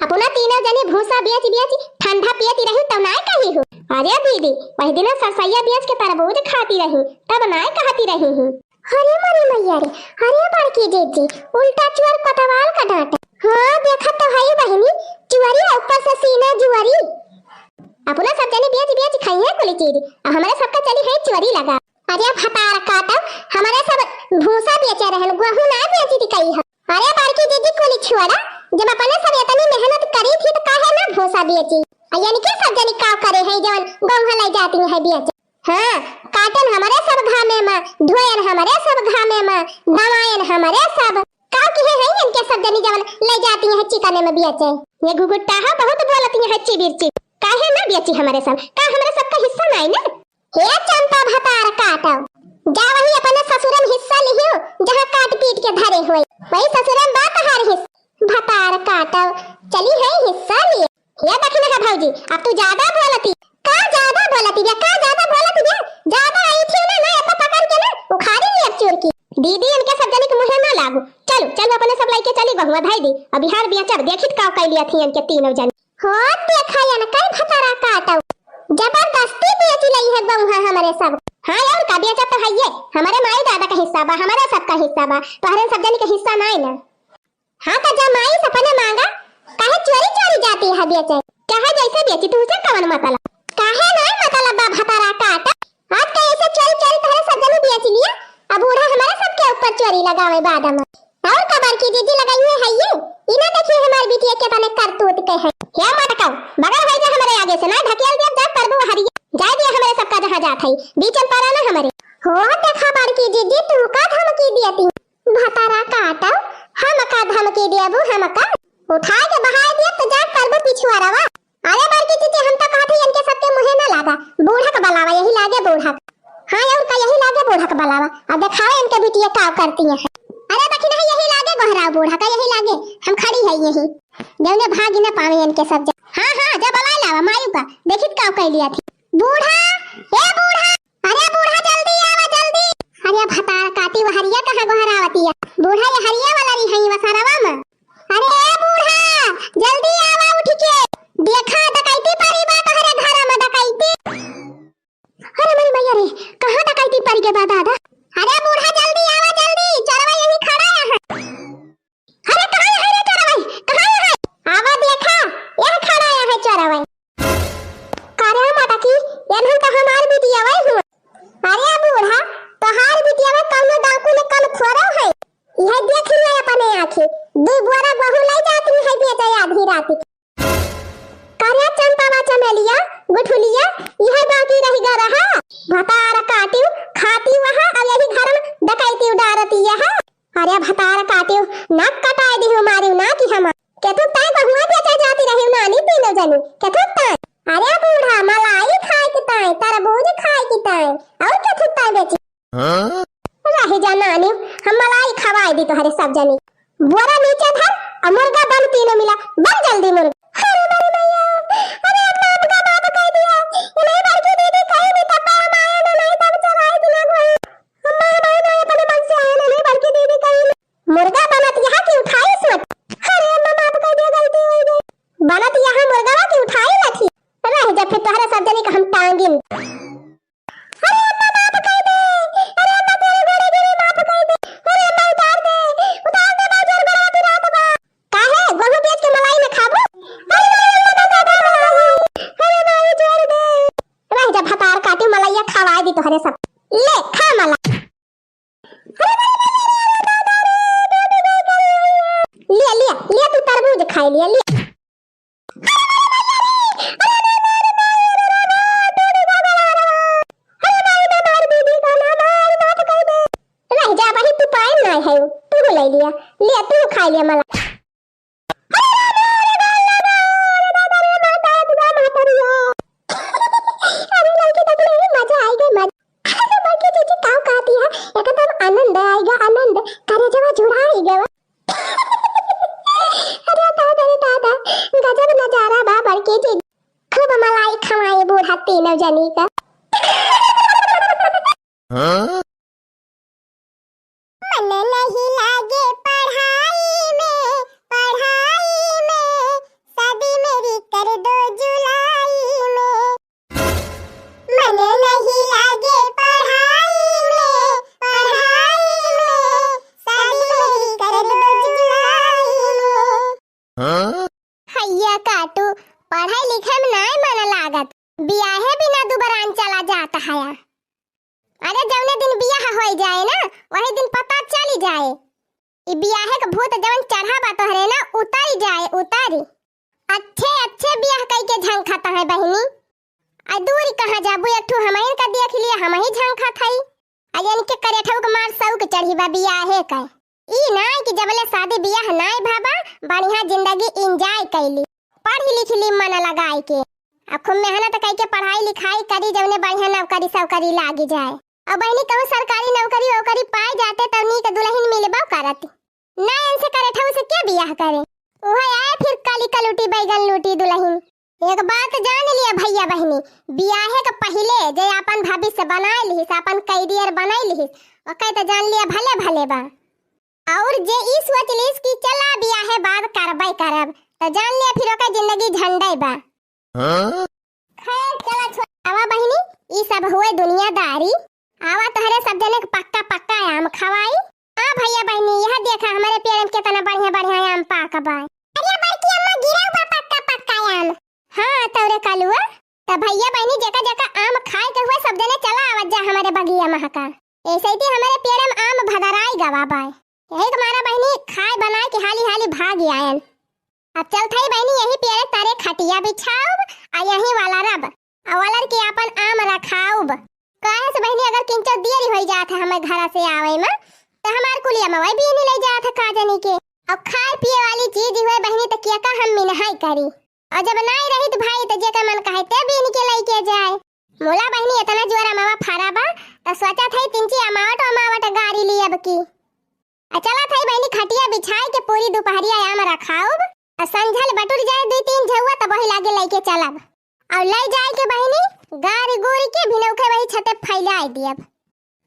अपना तीनों जने भूसा बेच बेच ठंडा पियती रही तब नाय कही हूँ। अरे दीदी वही दिन सरसैया बेच के तरबूज खाती रही तब नाय कहती रही हूँ। अरे मरी मैया रे, अरे बड़की जीजी उल्टा चुअर कटवाल का डांट। हाँ देखा तो है बहनी, चुअरी ऊपर से सीना जुअरी। अपना सब जने बेच बेच खाई है कुली चीज, हमारे सबका चली है चुअरी लगा। अरे भतार काटा हमारे सब भूसा बेचे रहन, गेहूं ना बेची थी कही है। अरे बड़की दीदी कुली छुआड़ा, जब अपने सब इतनी मेहनत करी थी तो काहे ना भूसा बेची। यानी कि सब जनी का करे है जवन गेहूं लाई जाती है बेच। हां काटन हमारे सब घामे में, धोयन हमारे सब घामे में, दवायन हमारे सब का की है इनके सब जनी जवन ले जाती है चिकने में बेचे। ये गुगुट्टा है बहुत बोलती है हच्ची बिरची, काहे ना बेची हमारे सब, का हमारे सबका हिस्सा नहीं ना। हे चंपा भतार काटो, जा वही अपने ससुरम हिस्सा लियो जहां काट पीट के धरे होई, वही ससुरम बात हार हिस्सा। भतार काटो चली है हिस्सा लिए। ये देखना है भौजी अब तू ज्यादा बोलती, का ज्यादा बोलती बे, का ज्यादा बोलती बे, ज्यादा आई थी ना ऐसा पकड़ के ना उखाड़ी ली अब चोर की। दीदी इनके सब जने के मुंह ना लागू, चलो चलो अपने सब लाइके चली बहुआ भाई दी। अब बिहार बेचब देखित का कई लिया थी इनके तीनों जने। हो देखा या ना कई भतारा काटो जबरदस्ती बेच ली है बहुआ हमारे सब। हाँ और का बेचा तो है ये हमारे माई दादा का हिस्सा बा, हमारा सबका हिस्सा बा, तोहरे सब जने के हिस्सा नहीं ना। हाँ तो जब माई सपने मांगा काहे चोरी चोरी जाती है बेचे, चाहे जैसे बेची तू उसे कवन मतलब, काहे नहीं मतलब बा भतारा काट। आज के ऐसे चोरी चोरी तोहरे सब जने बेच लिया, अब बूढ़ा हमारे सबके ऊपर चोरी लगावे बाद में। और कबर की जीजी लगाई हुई है ये इना देखिए हमारी बिटिया के तने करतूत के है। क्या मटकाओ बगल भाई जा हमारे आगे से ना ढकेल दे जा करबो हरिया जाय दिया हमारे सबका जहां जात है बीच में पारा ना हमारे। हो देखा बड़की जीजी तू का धमकी दियती भतारा काटो, हम का धमकी दियबू, हम का उठा के बहा दिया तो जा करबो पिछुआरवा। अरे बड़की जीजी हम तो कहत है इनके सबके मुंह ना लागा, बूढ़ा का बलावा यही लागे बूढ़ा। हां और का यही लागे बूढ़ा का बलावा, अब दिखाओ इनके बिटिया का करती है। अरे बखी नहीं यही लागे गोहरा बूढ़ा का यही लागे, हम खड़ी है यही जौने भाग ना पावे इनके सब। हां हां जा बला लावा मायू का देखित का कह लिया थी। बूढ़ा ए बूढ़ा, अरे बूढ़ा जल्दी आवा जल्दी। अरे भतार काटी वो हरिया कहां गोहरावती है, बूढ़ा ये हरिया वाला री है वसारवा में। अरे ए बूढ़ा जल्दी आवा उठ के देखा डकैती परी बा तोहरे घर में डकैती। अरे मेरी मैया रे कहां डकैती परी के बा दादा। अरे बूढ़ा जल्दी आवा जल्दी, चरवा यही खड़ा है। अरे कहां है रे चरवा, कहां है आवा देखा यह खड़ा है चरवा। करे माता की एनहन का हमार बिटिया वही हूं। अरे बूढ़ा तोहार बिटिया में कौनो डाकू ने कम खोरो है, यह देख लिया अपने आंखें दो बोरा गहूं ले जाती है बेचा आधी रात। करे चंपा चमेलिया गुठुलिया यह बाकी रह गा रहा भतार काटी खाती वहां अब यही घर में डकैती उड़ारती है। अरे भतार काटी नाक कटाई दी मारी ना कि हम के तू ताई बहुआ बेचा जाती रही नानी तीनों जनी के तू ताई। अरे बूढ़ा मलाई खाए की ताई, तरबूज खाए की ताई और के तू ताई बेची। रही जा नानी हम मलाई खवाई दी तोहरे सब जनी। बोरा नीचे धर और मुर्गा बन तीनों मिला बन जल्दी मुर्गा। अरे मेरी मैया अरे बाप का बाप कह दिया नहीं बड़की दीदी कहीं भी तप्पा माया ना नहीं तब चलाई दिना कोई अम्मा माया अपने मन से आया नहीं बड़की दीदी कहीं मुर्गा बनत यहाँ की उठाई सोच। अरे अम्मा बाप कह दिया गलती हो गई बनत यहाँ मुर्गा की उठाई लथी रह जब फिर तोहरे सब जनी का हम टांगिन। अरे अम्मा बाप कह दे, अरे अम्मा तेरे घोड़े गिरी बाप कह दे, अरे अम्मा उतार दे बाजार बराती रात बा काहे गहूं बेच के मलाई में खाबो। भतार काटी मलैया खवाई दी तोहरे सब ले खा मला। ले ले ले तू तरबूज खाई लिया ले। रह जा भाई तू पाए ना है तू ले लिया ले तू खा लिया मला। आनंद आएगा आनंद करे जवा जुड़ाई गवा। अरे दादा गजब नजारा बा बड़के जी खूब मलाई खवाए बूढ़ा तीनों जनी का। मन नहीं लागे पढ़ाई में खाया। अरे जौने दिन बियाह हो जाए ना वही दिन पता चली जाए ई बियाहे के भूत जवन चढ़ा बा तोहरे ना उतर जाए उतर। अच्छे अच्छे बियाह कई के झंखता है बहिनी। आ दूर कहां जाबू एकठू हमहिन का देख लिया हमही झंखा थई। आ यानी के करेठौ के मार सौ के चढ़ी बा बियाहे का। ई ना कि जबले शादी बियाह नाय भाबा बढ़िया जिंदगी एंजॉय कैली पढ़ी लिख ली मन लगाई के। अब खूब मेहनत कई के पढ़ाई लिखाई करी जवने बढ़िया नौकरी सौकरी लागी जाए। अब बहनी कहूँ सरकारी नौकरी वोकरी पाए जाते तब नी के दुल्हन मिलबा करत ना इनसे करे ठऊ से क्या बियाह करे। ओहे आए फिर काली कलूटी बैगन लूटी दुल्हन। एक बात जान लिया भैया बहनी बियाहे के पहले जे अपन भविष्य बनाए लिहिस अपन कैरियर बनाए लिहिस ओके तो जान लिया भले भले बा। और जे ई सोच लिस कि चला बियाहे बाद करबै करब तो जान लिया फिर ओके जिंदगी झंडे बा। खैर चला छोड़ावा बहनी ई सब हुए दुनियादारी। आवा तोहरे सब जने के पक्का पक्का आम खवाई। हां भैया बहनी यह देखा हमारे पेड़ में कितना बढ़िया बढ़िया आम पाक बा। अरे बड़की अम्मा गिरा बा पक्का पक्का आम। हां तोरे कालुआ त भैया बहनी जका जका आम खाए के हुए सब जने चला आवत जा हमारे बगिया महका। ऐसे ही हमारे पेड़ में आम भदराई गवा बा। यही तुम्हारा बहनी खाए बनाए के हाली हाली भाग आयन। अब चल थई बहनी यही पेड़ तारे खटिया बिछाओ आ यही वाला रब आ वालर के अपन आम रखाओ। काहे से बहनी अगर किंचो देरी हो जात है हमें घर से आवे में तो हमार कुलिया में वही भी नहीं ले जात है काजनी के। अब खाए पिए वाली चीज हुए बहनी तो क्या का हम मिनहाई करी और जब नहीं रही तो भाई तो जे का मन कहे ते भी इनके लेके जाए। मोला बहनी इतना जोरा मामा फरा बा तो सोचा थई तिंची अमावट गाड़ी ली अब की। चला थई बहनी खटिया बिछाई के पूरी दोपहरिया आम रखाओ और संझल बटुर जाए दो तीन झुआ तो वही लागे लेके चलब और ले जाए के बहनी गाड़ी गोरी के भिनौखे वही छते फैलाई दियब।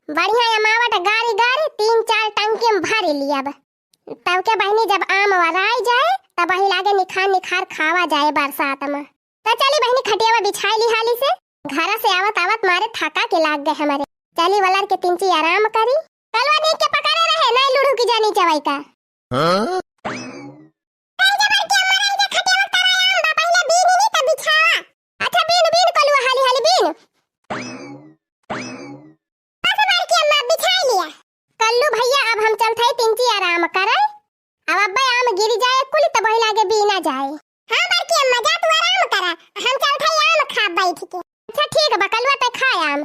बढ़िया अमावट गाड़ी गाड़ी 3-4 टंकी में भर लियब। तब के बहनी जब आम वराई जाए तब वही लागे निखार निखार खावा जाए बरसात में। तो चली बहनी खटिया में बिछाई ली हाली से घर से आवत आवत मारे थका के लाग गए हमारे। चली वलर के तिंची आराम करी कलवा नीक के पकड़े रहे नहीं लुढ़ू की जानी चवाई का। कल्लू भैया अब हम चलते तिंची आराम करे। अब अब्बे आम गिर जाए कुली तो बही लागे बीना जाए। हां बड़की अम्मा जा तू आराम करा हम चलते आम खा बैठ के। अच्छा ठीक बा कलवा पे खाए आम।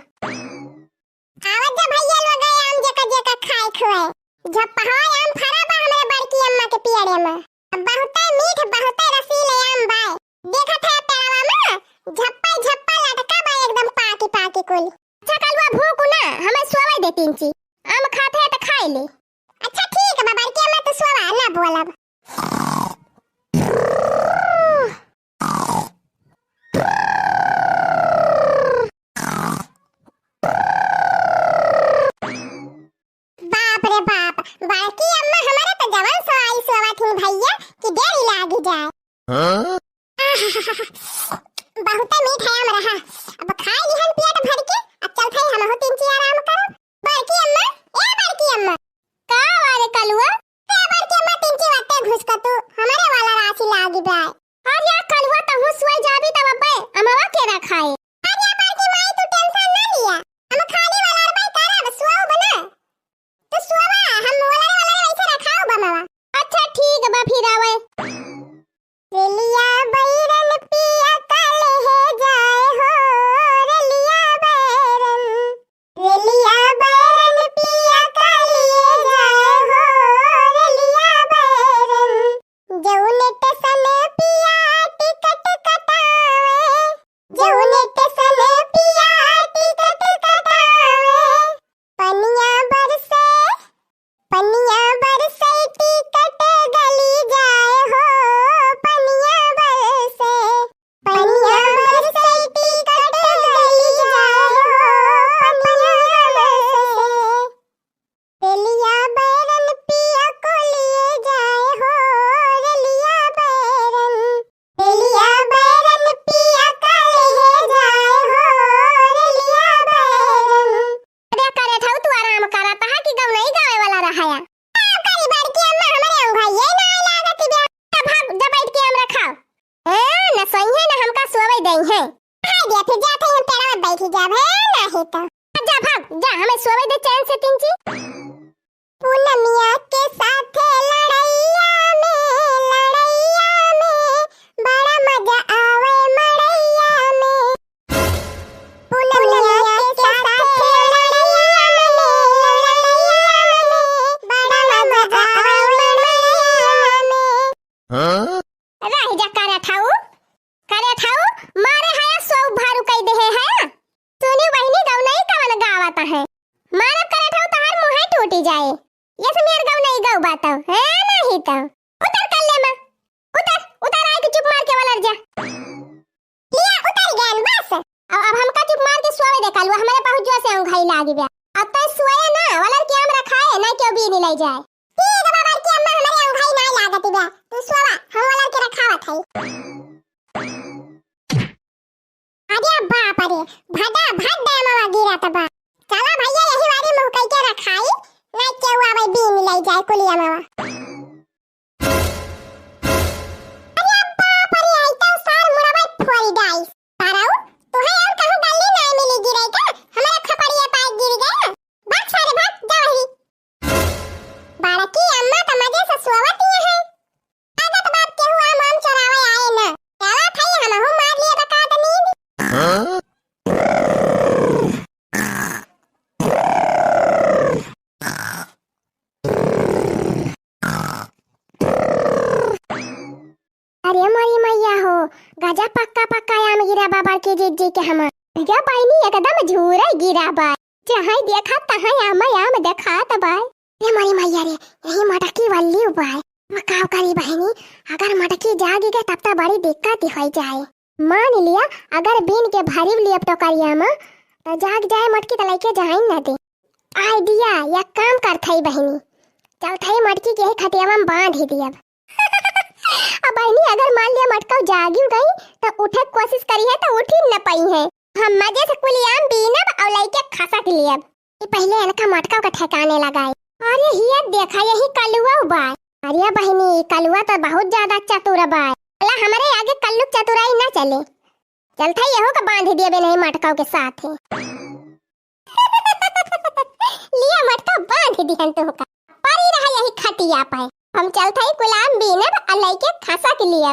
आवत जा भैया लोग गए आम जका जका खाए खुए झप्पा है आम फरा बा हमरे बड़की अम्मा के पियरे में बहुत मीठ बहुत रसीले आम बा। देखत है पेड़वा में झप्पा झप्पा लटका बा एकदम पाकी पाकी कुल। अच्छा कलवा भूख ना हमें सोवे दे तिंची आम खाते हैं तो खाई ले। अच्छा ठीक है बाबा के मैं तो सोवा ना बोलब। बाप रे बाप बाकी अम्मा हमारे तो जवान सोई सोवा थी भैया कि देरी लागी जाए। बहुत मीठ है आम रहा अब खाई लिहन पेट भर के अब चल थई हम हो तिंची आराम करो। बड़की अम्मा ए बड़की अम्मा का वाले कलुआ ए बड़की अम्मा तिंची वाटे घुस का तू हमारे वाला राशि लागी बा। और या कलुआ तो हूं सोई जाबी तब अब्बे अमवा के रखाए। अरे बड़की माई तू टेंशन ना लिया हम खाली वाला अरबई करब सोओ बना तो सोवा हम वाला वैसे रखाओ बमवा। अच्छा ठीक बा फिर आवे लिया बैरन पिया जा हमें सोवे दे चैन से तिंची। पूनमिया के साथ लड़ैया में बड़ा मजा आवे मड़ैया में। पूनमिया के साथ लड़ैया में बड़ा मजा आवे मड़ैया में। राही जा करे ठाऊ मारे हया सौ भारू कई दे है। सुनी बहनी गौ नहीं कवन गावता है। मारा करे ठाऊ तहार मुंह टूटी जाए। ये समीर गौ नहीं गौ बातो है नहीं तो उतर कर ले मां। उतर आए के चुप मार के वलर जा। लिया उतर गन बस। अब हमका चुप मार के सोवे दे कालू हमारे पहुंच जो से घाई लागी बे। अब तो सोए ना वलर के हम रखाए ना क्यों भी नहीं ले जाए। ठीक है बाबा की अम्मा हमारे घाई नहीं लागती बे। तू सोवा हम वलर के रखावत है। अरे बाप रे भदा भद मामा गिरा तबा। चला भैया यही वाली मुंह कई के रखाई ना के हुआ भाई बी मिलाई जाए कुलिया मामा। अरे बाप रे आई तो सार मुड़ा भाई फोड़ी डाइस ताराऊ तो है और कहूं गल्ली ना मिली गिरे का हमारा खपड़िया पाए गिर गया। भाग सारे भाग जा वही। बाड़ा की अम्मा तो मजे से सोवती है। आदत बात के हुआ माम चरावे आए ना चला थाई हम हूं मार लिए बका तो नींद। अरे मरी मैया हो गजा पक्का आम गिरा बाबा के जी के हम भैया पानी एकदम झूरा गिरा बा। जहां देखा तहां आम देखा तबाय। ये मरी मैया रे यही मटकी वाली उबाय। काव करी बहनी अगर मटकी जागी गए तब तो बड़ी दिक्कत हो जाए। मान लिया अगर बीन के भारी लिए टोकरिया में तो जाग जाए मटकी तो लेके जाए ना दे। आइडिया या काम कर थई बहनी चल थई मटकी के खटिया में बांध ही दिया। अब बहनी अगर मान लिया मटका जागी गई तो उठे कोशिश करी है तो उठी न पाई है। हम मजे से कुलियाम बीनब और लेके खसा के लिए ये पहले इनका मटका का ठिकाने लगाए। अरे हिया देखा यही कलुआ बा। अरे बहनी कलुआ तो बहुत ज्यादा चतुर बा। अल्लाह हमारे आगे कल्लू चतुराई ना चले। चलता यहो का बांध दिया बे नहीं मटकाओं के साथ है। लिया मटका बांध दिया तो का परी रहा यही खटिया पे। हम चलता ही गुलाम बीनब अल्लाह के खसा के लिए।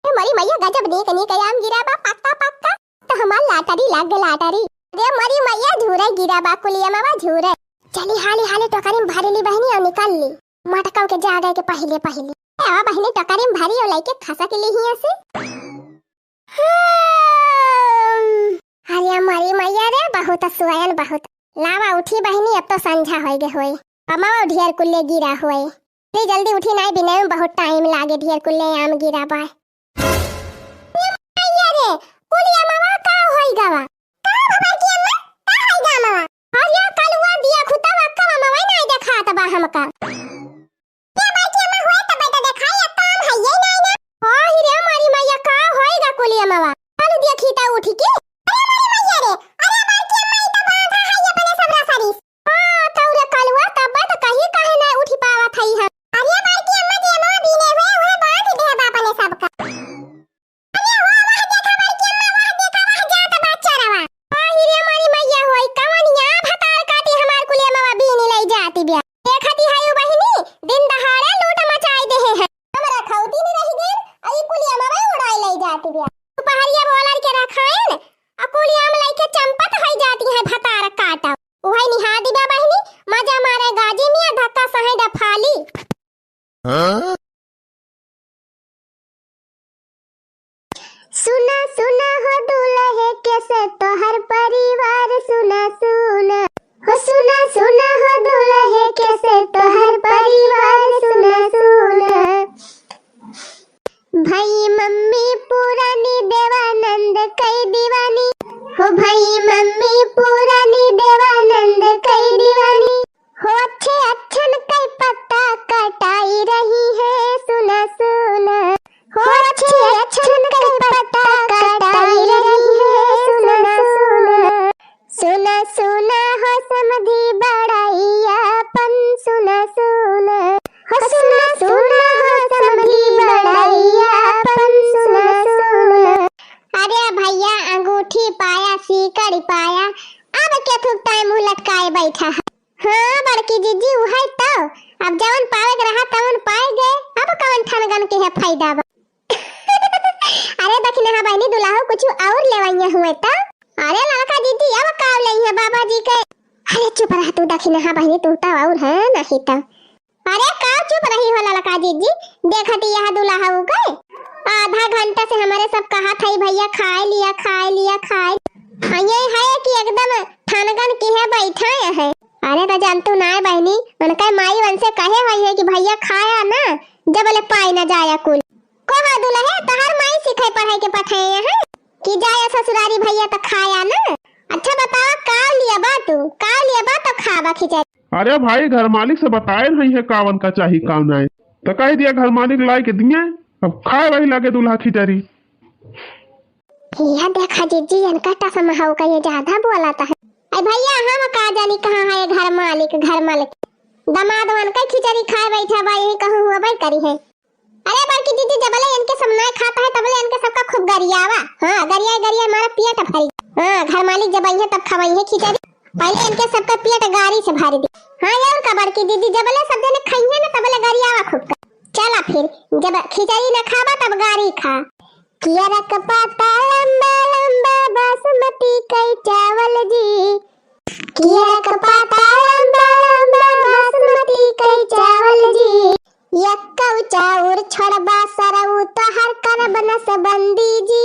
मरी मैया गजब देख नहीं कयाम गिरा बा पक्का तो हमार लाटरी लाग गए लाटरी। अरे मरी मैया झूरे गिरा बा कुलिया मामा झूरे। चली हाली टोकरी में भरी ली बहनी और निकाल ली मटकाओं के जागे के पहले आ बहनी टोकरी में भरी और लेके खसा के लिए हिया से। अरे मरी मैया रे बहुत सुआयन बहुत लावा उठी बहनी अब तो संझा होई गे होई। अमावा ढेर कुल्ले गिरा होई। ले जल्दी उठी नहीं बिना में बहुत टाइम लागे ढेर कुल्ले आम गिरा बा। मैया रे कुलिया मामा का होई गवा का बाबा की अम्मा का होई गा मामा। अरे कलुआ दिया खुता वक्का मामा वही नहीं देखा तबा हमका। ये बाकी अम्मा होए तब तो देखाई काम है ये नहीं ना। हां रे हमारी मैया का होई गा कुलिया मामा कल देखी ता उठी के। अरे हमारी मैया रे अरे बाकी अम्मा ई तो बांधा है ये अपने सब रसारी। हां तौरे कलुआ तब तो कहीं काहे ना उठी पावा थई है। अरे बाकी अम्मा जे मां बीने हुए बांध दे बाप ने सबका। अरे हो वह देखा बाकी अम्मा वह देखा वह जाता बच्चा रवा। हां रे हमारी मैया होई कवनिया भतार काटी हमार कुलिया मामा बीने ले जाती बिया। देखती है बहनी दिन दहाड़े लूट मचाई दे है। हमरा खौती नहीं रही गई आई कुलिया मामा उड़ाई ले जाती बिया। पहाड़िया बोलर के रखाएन आ कुलिया में लेके चंपत हो जाती है भतार काटा। ओहै निहा दिबा बहनी मजा मारे गाजी मिया धक्का सहे डफाली। सुना सुना हो दूल्हे कैसे तो हर परिवार सुना सुना हो सुना सुना हो दूल्हे कैसे तो हर परिवार सुना सुना। भाई मम्मी पुरानी देवानंद कई दीवानी हो भाई मम्मी पुरानी देवानंद कई दीवानी हो अच्छे अच्छन कई पत्ता कटाई रही है सुना सुना हो अच्छे अच्छन कई पत्ता कटाई रही है सुना सुना। सुना सुना हो समधी बड़ाईयापन सुना सुना हो सुना सुना हो समधी बड़ाईयापन सुना सुना। अरे भैया अंगूठी पाया सीकड़ी पाया अब के थुकता है मुंह लटकाए बैठा है। हाँ बड़की जीजी उहाई तो अब जवन पावे के रहा तवन पाए गए, अब कवन ठनगन के है फायदा बा। अरे दखिना हा बहनी दुल्हा कुछ और लेवाइया हुए तो अरे लड़का जीजी अब काव लई है बाबा जी के। अरे चुप रह तू दखिना हा बहनी तू तो और है नहीं तो। अरे का चुप रही हो लड़का जीजी, देखती यह दुल्हा हो गए आधा घंटा से हमारे सब कहा था भैया खाए लिया खाए लिया खाए। ये है कि एकदम ठनगन की है बैठा है। अरे तो जान तू ना बहनी उनका माई वन से कहे हुई है कि भैया खाया ना जब ले पाई ना जाया कुल को हा दुल्हे तहर माई सिखाई पढ़ाई के पठाए है कि जाया ससुरारी भैया तो खाया ना। अच्छा बताओ का लिया बा तू का लिया बा तो खावा खिचड़ी। अरे भाई घर मालिक से बताए नहीं है कावन का चाहिए कावन है तो कह दिया घर मालिक लाई के दिया, अब खाए वही लागे दूल्हा खिचड़ी। यह देखा जीजी इनका टसम हाउ का ये ज्यादा बोलाता है। अरे भैया हम का जानी कहाँ है घर मालिक दामाद वन का खिचड़ी खाए बैठा भाई यही कहूँ हुआ भाई करी है। अरे बल्कि जीजी जबले इनके सब ना खाता है तबले इनके सबका खूब गरियावा। हाँ गरिया गरिया हमारा पेट भरी। हाँ घर मालिक जब आई है तब खवाई है खिचड़ी, पहले इनके सबका पेट गारी से भर दी। हाँ यार का बड़की दीदी जबले सब जने खाई है ना तबले गरियावा खूब। चला फिर जब खिचड़ी न खावा तब गारी खा। किया रख पाता लंबा लंबा बासमती कई चावल जी, किया रख पाता लंबा लंबा बासमती कई चावल जी, यक्का चाउर छोड़बा सरऊ तो हर करब नसबंदी जी।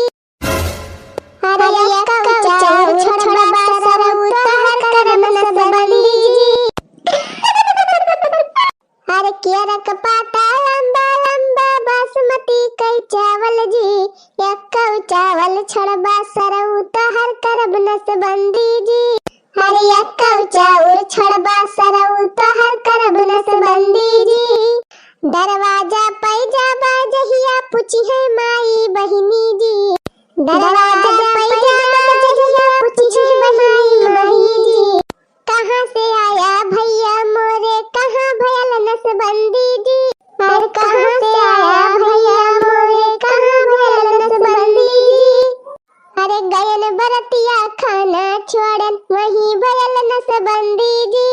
अरे यक्का चाउर छोड़बा सरऊ तो हर करब नसबंदी जी। अरे किया रख पाता लंबा लंबा बासमती कई चावल जी, यक्का चावल छोड़बा सरऊ तो हर करब नसबंदी जी। अरे यक्का चाउर छोड़बा सरऊ तो हर करब नसबंदी जी। दरवाजा पे जाबा जहिया पूछी है माई बहिनी जी, दरवाजा पे जाबा जहिया पूछी है माई बहिनी जी, कहाँ से आया भैया मोरे कहाँ भयल नसबंदी जी। और कहाँ से आया भैया मोरे कहाँ भयल नसबंदी जी। अरे गयन बरतिया खाना छोड़न वहीं भयल नसबंदी जी।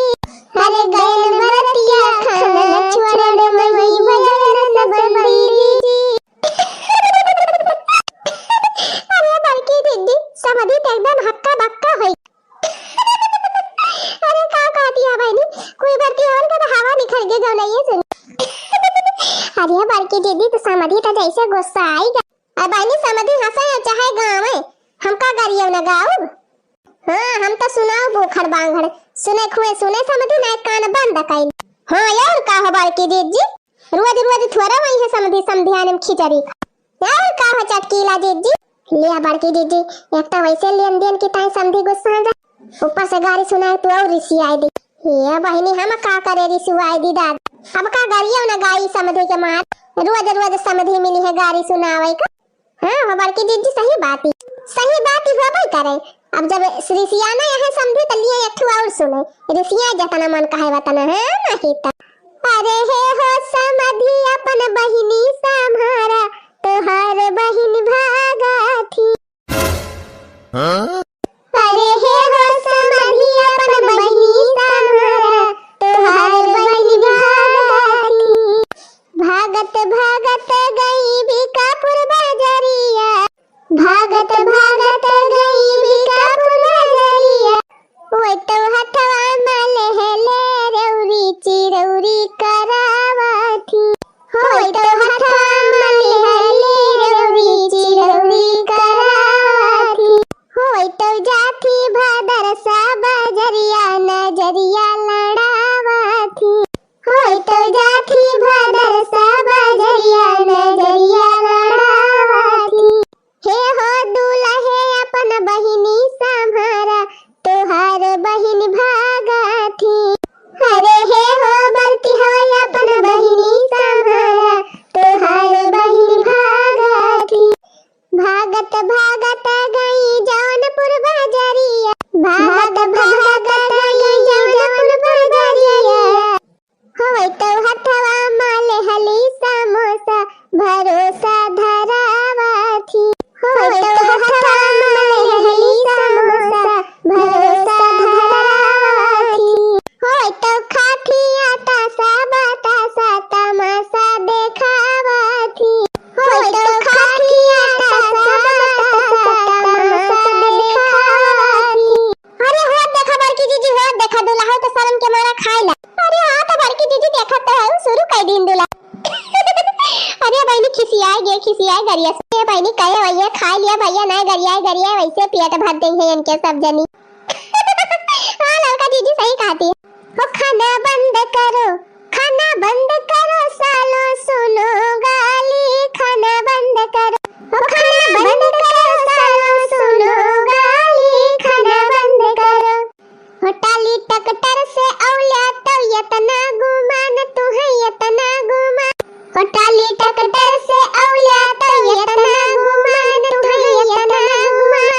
अरे गयन बरतिया खाना छोड़न वहीं भयल नसबंदी जी। अरे बल्कि दीदी समझी तो एकदम हक्का बक्का हुई। अरे का कहती है बहनी कोई भरती और का हवा निकल के गौ नहीं है। अरे बल्कि दीदी तो समझी तो जैसे गुस्सा आएगा। अब बहनी समझी हंसा या चाहे गाँव है हम का गरियो न गाँव। हाँ हम तो सुनाओ बोखर बांगड़ सुने खुए सुने समझी ना कान बंद कई। हाँ यार का हो बल्कि दीदी रोज रोज थोड़ा वही है समझी समधियाने में खिचड़ी यार का हो चटकीला दीदी लिया बल्कि दीदी एक तो वैसे लेन देन की ताई समझी गुस्सा जा ऊपर से गाड़ी सुनाए तो और ऋषि आई दी। ये बहनी हम का करे ऋषि आई दी दाद अब का गरियो न गाई समझी के मार रोज रोज समझी मिली है गाड़ी सुनावे का। हाँ हो बल्कि दीदी सही बात ही हो भाई करे। अब जब ऋषियाना यहाँ समझी तो लिए एक और सुने ऋषिया जतना मन कहे वतना है नहीं तो। अरे हे हो समझी अपन बहिनी सम्हारा तोहार बहिन भागा थी। अरे हे हो समझी अपन बहिनी सम्हारा तोहार बहिन भागा थी। भागत भागत गई भिकापुर बाजरिया, भागत भागत गई भिकापुर बाजरिया, वो तो हथवा मल हेले रौरी चिरौरी करावा थी। हो तो हथवा मल हेले रौरी चिरौरी करावा थी। हो हाथ देखा दुल्हा तो शर्म के मारा खाए ला। अरे हाँ तो बड़की दीदी देखा तो है शुरू कर दिन दुल्हा। अरे बहनी खिसियाए गरिया से बहनी कहे भैया खा लिया भैया नहीं गरिया वैसे पेट भर देंगे इनके सब जनी। हाँ लड़का दीदी सही कहती है। हो खाना बंद करो सालो सुनो गाली खाना बंद करो। हो खाना बंद करो सालो सुनो गाली खाना बंद करो। हो टाली टकटर से औलिया तो यतना गुमान तू है यतना गुमान। हो टाली टकटर से औलिया तो यतना गुमान तू है यतना गुमान।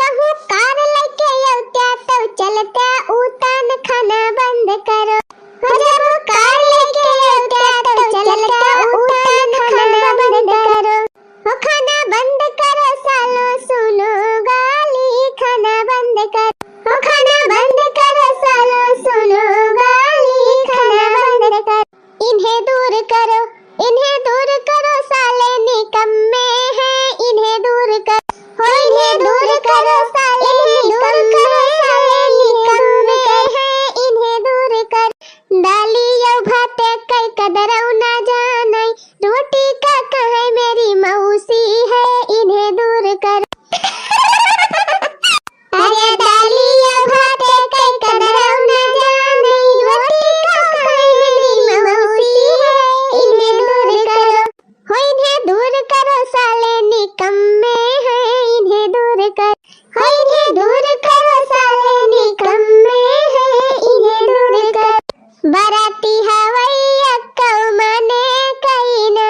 कहूँ कार लेके औत्या तो चलता उतान खाना बंद करो। हो जब कार लेके औत्या तो चलता उतान खाना बंद करो। हो खाना बंद करो सालो सुनो गाली खाना बंद करो। हो खाना बंद करो सालो सुनो गाली खाना बंद करो। इन्हें दूर करो साले निकम्मे हैं इन्हें दूर करो। हो इन्हें दूर करो साले निकम्मे हैं इन्हें दूर करो। डाली यो भाते कई कदरौ ना जाने रोटी का कहे मेरी मौसी है इन्हें दूर करो। अरे डाली यो भाते कई कदरौ ना जाने रोटी का कहे मेरी मौसी है इन्हें दूर करो। हो इन्हें दूर करो साले निकम्मे हैं इन्हें दूर करो। हो इन्हें दूर करो साले निकम्मे हैं इन्हें दूर करो। बाराती हवैया कौमने कईना।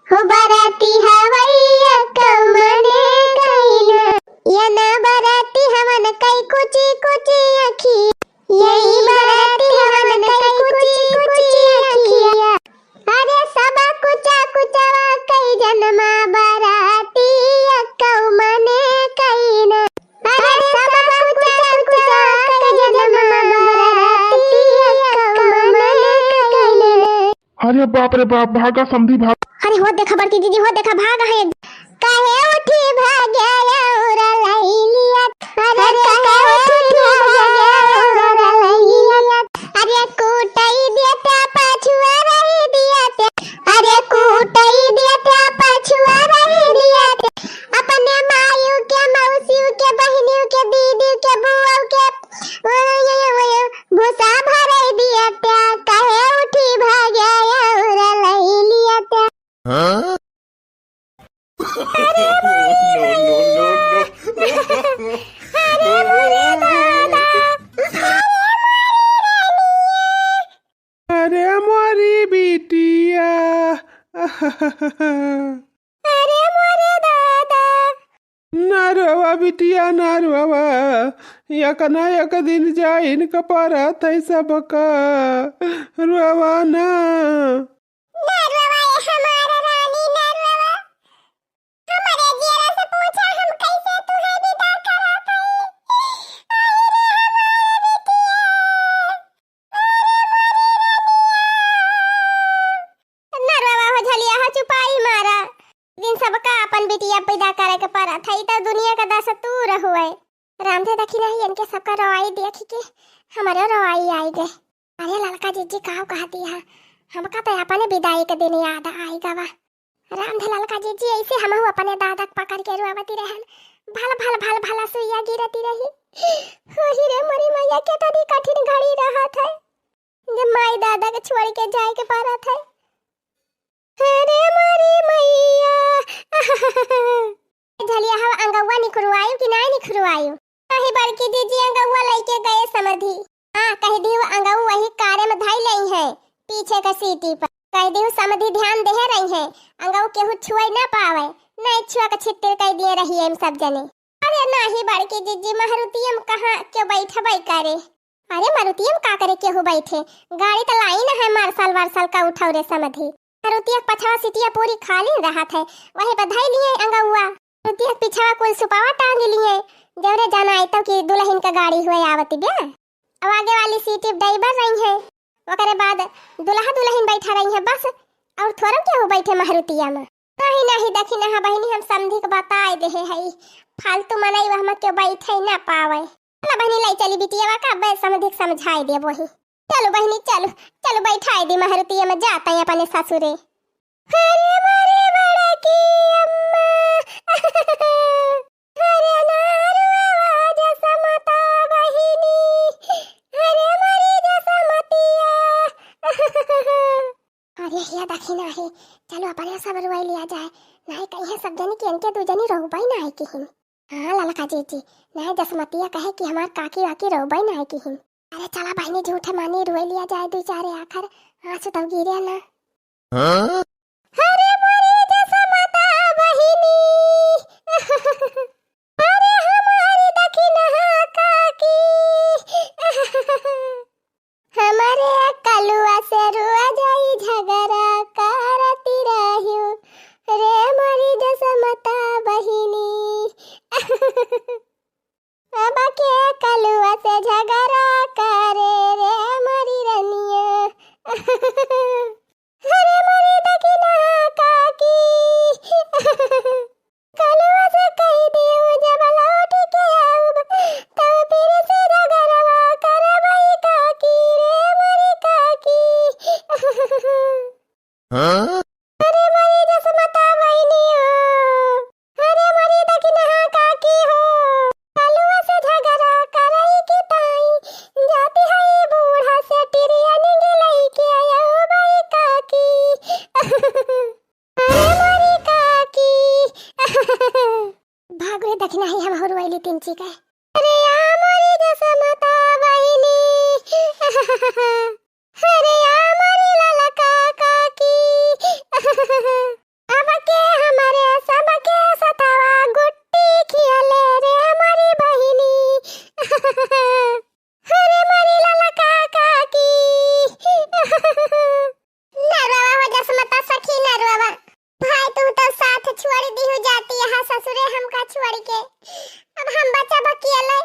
हो बाराती हवैया कौमने कईना। या ना बाराती हमन कई कुची कुची अखी। यही बाराती हमन कई कुची कुची अखिया। अरे सबा कुचा कुचवा कई जन्मा बाराती कौमने कईना। अरे सबा कुचा कुचवा कई जन्मा बाराती कौमने कईना। अरे बाप रे बाप भागा समधी भाग। अरे हो देखा बड़की दीदी हो देखा भाग है कहे उठी भाग्या और लैलिया। अरे कहे उठी भाग्या और लैलिया। अरे कूटई देता पाछुआ रही दिया। अरे कूटई देता पाछुआ रही दिया। अपने मायू के मौसियों के बहनियों के दीदी के बुआ के भूसा भरे दिया। कहे उठी भाग्या और लैलिया। अरे मोरी बिटिया अरे मोरे दादा ना रोवा बिटिया ना रोवा एक ना एक दिन जाइन का परत है सबका रोवा ना। नरवा ये हमारा रानी नरवा हमारे जीरा से पूछा हम कैसे तुम्हें विदा करा पाए। नरवा हो झलिया हो चुपाई मारा दिन सबका अपन बिटिया पैदा करे के पारा थई तो दुनिया का दस तूर हुए। रामधे देखी नहीं इनके सबका रवाई देखी के हमारे रवाई आई गए। अरे लड़का जीजी काव कहती है हमका तो अपने विदाई के दिन याद आई गवा। रामधे लड़का जीजी ऐसे हम अपने दादा पकड़ के रुआवती रहन भला सुइया गिरती रही। होही रे मोरी मैया के तनी कठिन घड़ी रहत है जब माई दादा के छोड़ के जाए के पारत है। अरे मोरी मैया झलिया हम अंगवा निखरवायु कि नहीं निखरवायु। कहीं बड़की दीदी अंगवा लेके गए समधी। हाँ कह दियो अंगवा वही कारे में धाई लई है पीछे का सीटी पर। कह दियो समधी ध्यान दे रही है अंगवा केहू छुए ना पावे नहीं छुआ के छिट्टर कह दिए रही है सब जने। अरे नहीं बड़की दीदी मारुतियम कहाँ क्यों बैठे भाई करे। अरे मारुतियम का करे केहू बैठे गाड़ी तो लाई ना है मार्शल का उठाओ रे समधी। मारुतिया पछवा सीटिया पूरी खाली रहा है वही बधाई लिए अंगवा। मारुतिया पिछवा कुल सुपावा टांग लिए जवरे जाना आई तो कि दुल्हन का गाड़ी हुए आवती ब्याह। अब आगे वाली सीट ड्राइवर रही है ओकरे बाद दुल्हा दुल्हन बैठा रही है बस और थोड़ा क्या हो बैठे मारुतिया में। नहीं देखी ना बहनी हम समझी के बताए दे है फालतू मनई हम के बैठे ना पावे। चला बहनी लाई चली बिटिया का बे समझाई दे वही। चलो बहनी चलो चलो बैठाई दी महरुतिया में जाता है अपने ससुरे। अरे मारे बड़ा की अम्मा अरे नारुआ जैसा माता बहिनी अरे मारी जैसा मतिया अरे हिया दखिना है। चलो अपने सब रुआई लिया जाए नहीं कहीं सब जनी के इनके दो जनी रोबाई ना है किहिन। हाँ ललका जीजी नहीं जसमतिया कहे कि हमार काकी वाकी रोबाई ना है किहिन। अरे चला बहनी झूठे मानी रुए लिया जाए दो चारे आखर आंसू तब गिरे ना। अरे मारी जैसा माता बहिनी अरे हमारी दखिना काकी हमारे कलुआ से रुआ जाई झगड़ा करती रहियो रे मारी जैसा माता बहिनी अब के कलुआ से झगड़ा करे रे मारी रनिया अरे मारी दखिना काकी कलुआ से कह दियो जब लौट के आऊब तो फिर से झगड़वा करवाई काकी रे मारी काकी अरे मारी जसमता बहिनी हो अरे मारी दखिना काकी हो कलुआ से झगड़ा करई की ताई जाती है बूढ़ा से टिरिया निगलई के आयो बाई काकी अरे मारी काकी भागो दखिना ही हम होरवाइली तिनची का। अरे या मारी जसमता बहिनी अरे या मारी ललका काकी अब के हमारे सब के सतावा गुट्टी खियाले रे मारी बहिनी अरे मारी ललका काकी नरवा हो जसमता सखी नरवा भाई तू तो साथ छोड़ दी हो जाती है ससुरे हमका छोड़ के अब हम बच्चा बकियाले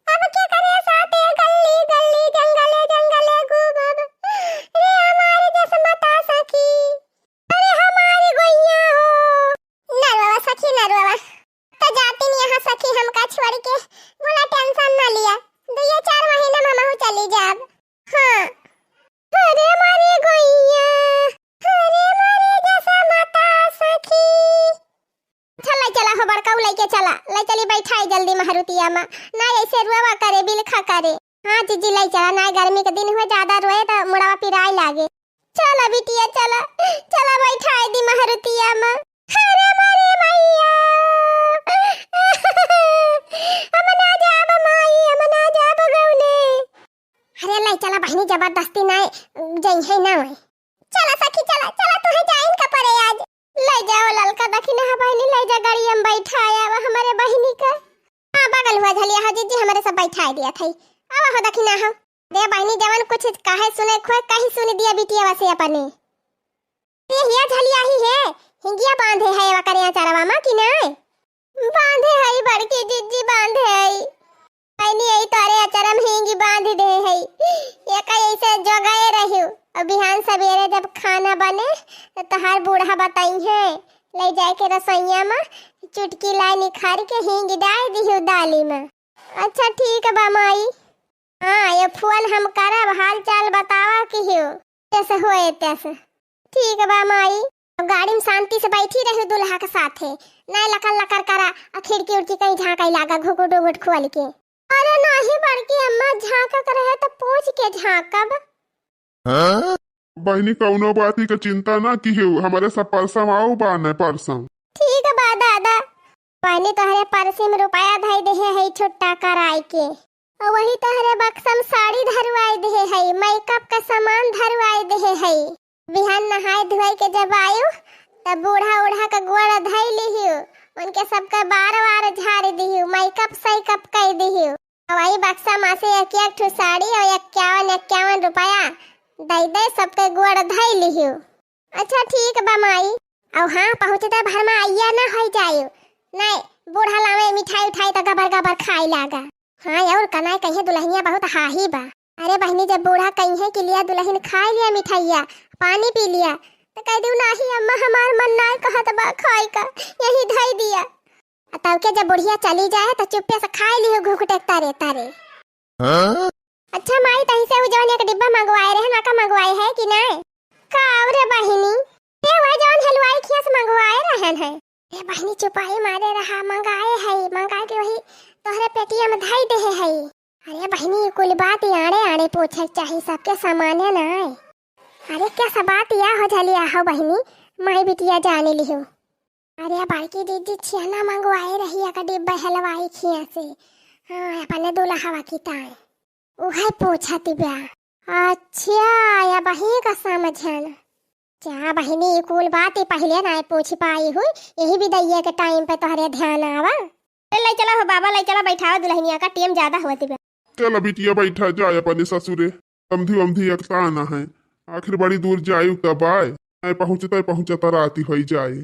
अब क्या करे साथे गली गली जंगले जंगले घूम अब रे हमारी जसमता सखी अरे हमारी गोइया हो नरवा सखी नरवा तो जाती नहीं यहाँ सखी हमका छोड़ के बोला टेंशन ना लिया 2-4 महीने में हम चली जाब। हाँ अरे मारी गोइया अरे मारी जसमता सखी चला चला हो बड़का लेके चला ले चली बैठाई जल्दी महरुतिया में ना ऐसे रुआ करे बिलखा करे। हाँ जीजी ले चला ना गर्मी के दिन हुए ज्यादा रोए तो मुड़ावा पिराई लागे। चला बिटिया चला चला बैठाई दी महरुतिया में। अरे मारी मैया हम ना जाब माई हम ना जाब गौने। अरे ले चला बहनी जबरदस्ती ना जई है ना वही। चला सखी चला चला तू है जाइन का परे आज ले जाओ ललका दखिना बहनी ले जा गाड़ी में बैठाया हमारे बहनी का। हां बगल हुआ झलिया हो जीजी हमारे सब बैठा दिया थई अब हो दखिना हो दे बहनी जवन कुछ काहे सुने खोए कहीं सुन दिया बिटिया वसे अपने ये हिया झलिया ही है हिंगिया बांधे है वा करे चारवा मा कि नहीं बांधे है बड़की जीजी बांधे है बहनी यही तारे अचरम हिंगी बांध दे है ये का ऐसे जगाए रहियो और बिहान सवेरे जब खाना बने तो तहार बूढ़ा बताई है ले जाए के रसोईया में चुटकी लाई निखार के हींग डाल दियो दाली में। अच्छा ठीक है बा माई। हाँ ये फोन हम करब हाल चाल बतावा कि हो जैसे होए तैसे। ठीक है बा माई गाड़ी में शांति से बैठी रही दुल्हा के साथे नहीं लकर लकर करा खिड़की उड़की कहीं झाँका लागा घुघुट उघुट खोल के। अरे नहीं बड़की अम्मा झाँका कर रहे तो पूछ के झाँकब। बहनी कौनो बाती का चिंता ना की हो हमारे सब परसम आओ बाने परसम। ठीक है बा दादा बहनी तोहरे परसे में रुपया धाई दे है छुट्टा कराई के और वही तोहरे बक्सम साड़ी धरवाई दे है मेकअप का सामान धरवाई दे है। बिहान नहाए धोए के जब आयु तब बूढ़ा उढ़ा का गोड़ धाई लिहियो उनके सबका बार झाड़ दिहियो मेकअप सैकअप कर दिहियो और वही बक्सा में से एक साड़ी और 51 रुपया दे सबके गोड़ धाई लिहियो। अच्छा ठीक बा माई और हाँ पहुँचते भर में आइया ना हो जायो नहीं बूढ़ा लावे मिठाई उठाई तो गबर गबर खाई लागा। हाँ और कनाई कहीं दुल्हनिया बहुत हाही बा। अरे बहनी जब बूढ़ा कहीं कि लिया दुल्हन खा लिया मिठाइया पानी पी लिया तो कह दू नहीं अम्मा हमार मन ना कहत बा खाई का यही धाई दिया तब के जब बुढ़िया चली जाए तो चुप्पे से खाए लियो घुघटे तारे तारे। अच्छा माई तही से वो जौन एक डिब्बा मंगवाए रहे ना का मंगवाए है कि नहीं? का और बहिनी ते वह जौन हलवाई खिया से मंगवाए रहन है। ए बहिनी चुपाई मारे रहा मंगाए है मंगा के वही तोहरे पेटिया में धाई दे है। अरे बहिनी कुल बात आड़े आड़े पूछे चाहिए सबके सामान्य ना। अरे क्या सब बात या हो झलिया हो बहिनी माई बिटिया जाने लियो। अरे बाकी दीदी छियाना मंगवाए रही का डिब्बा हलवाई खिया से। हाँ अपने दूल्हा की ताए उहे पूछा तिब्या। अच्छा या बही का समझन क्या बहिनी कुल बात ही पहले ना पूछ पाई हुई यही भी दैया के टाइम पे तोहरे ध्यान आवा। ले चला हो बाबा ले चला बैठाओ दुल्हनिया का टीम ज्यादा हुआ तिब्या। चल बिटिया बैठा जाए अपने ससुरे समधी वमधी एकता आना है आखिर बड़ी दूर जायु तब आए पहुंचता राती हो जाए।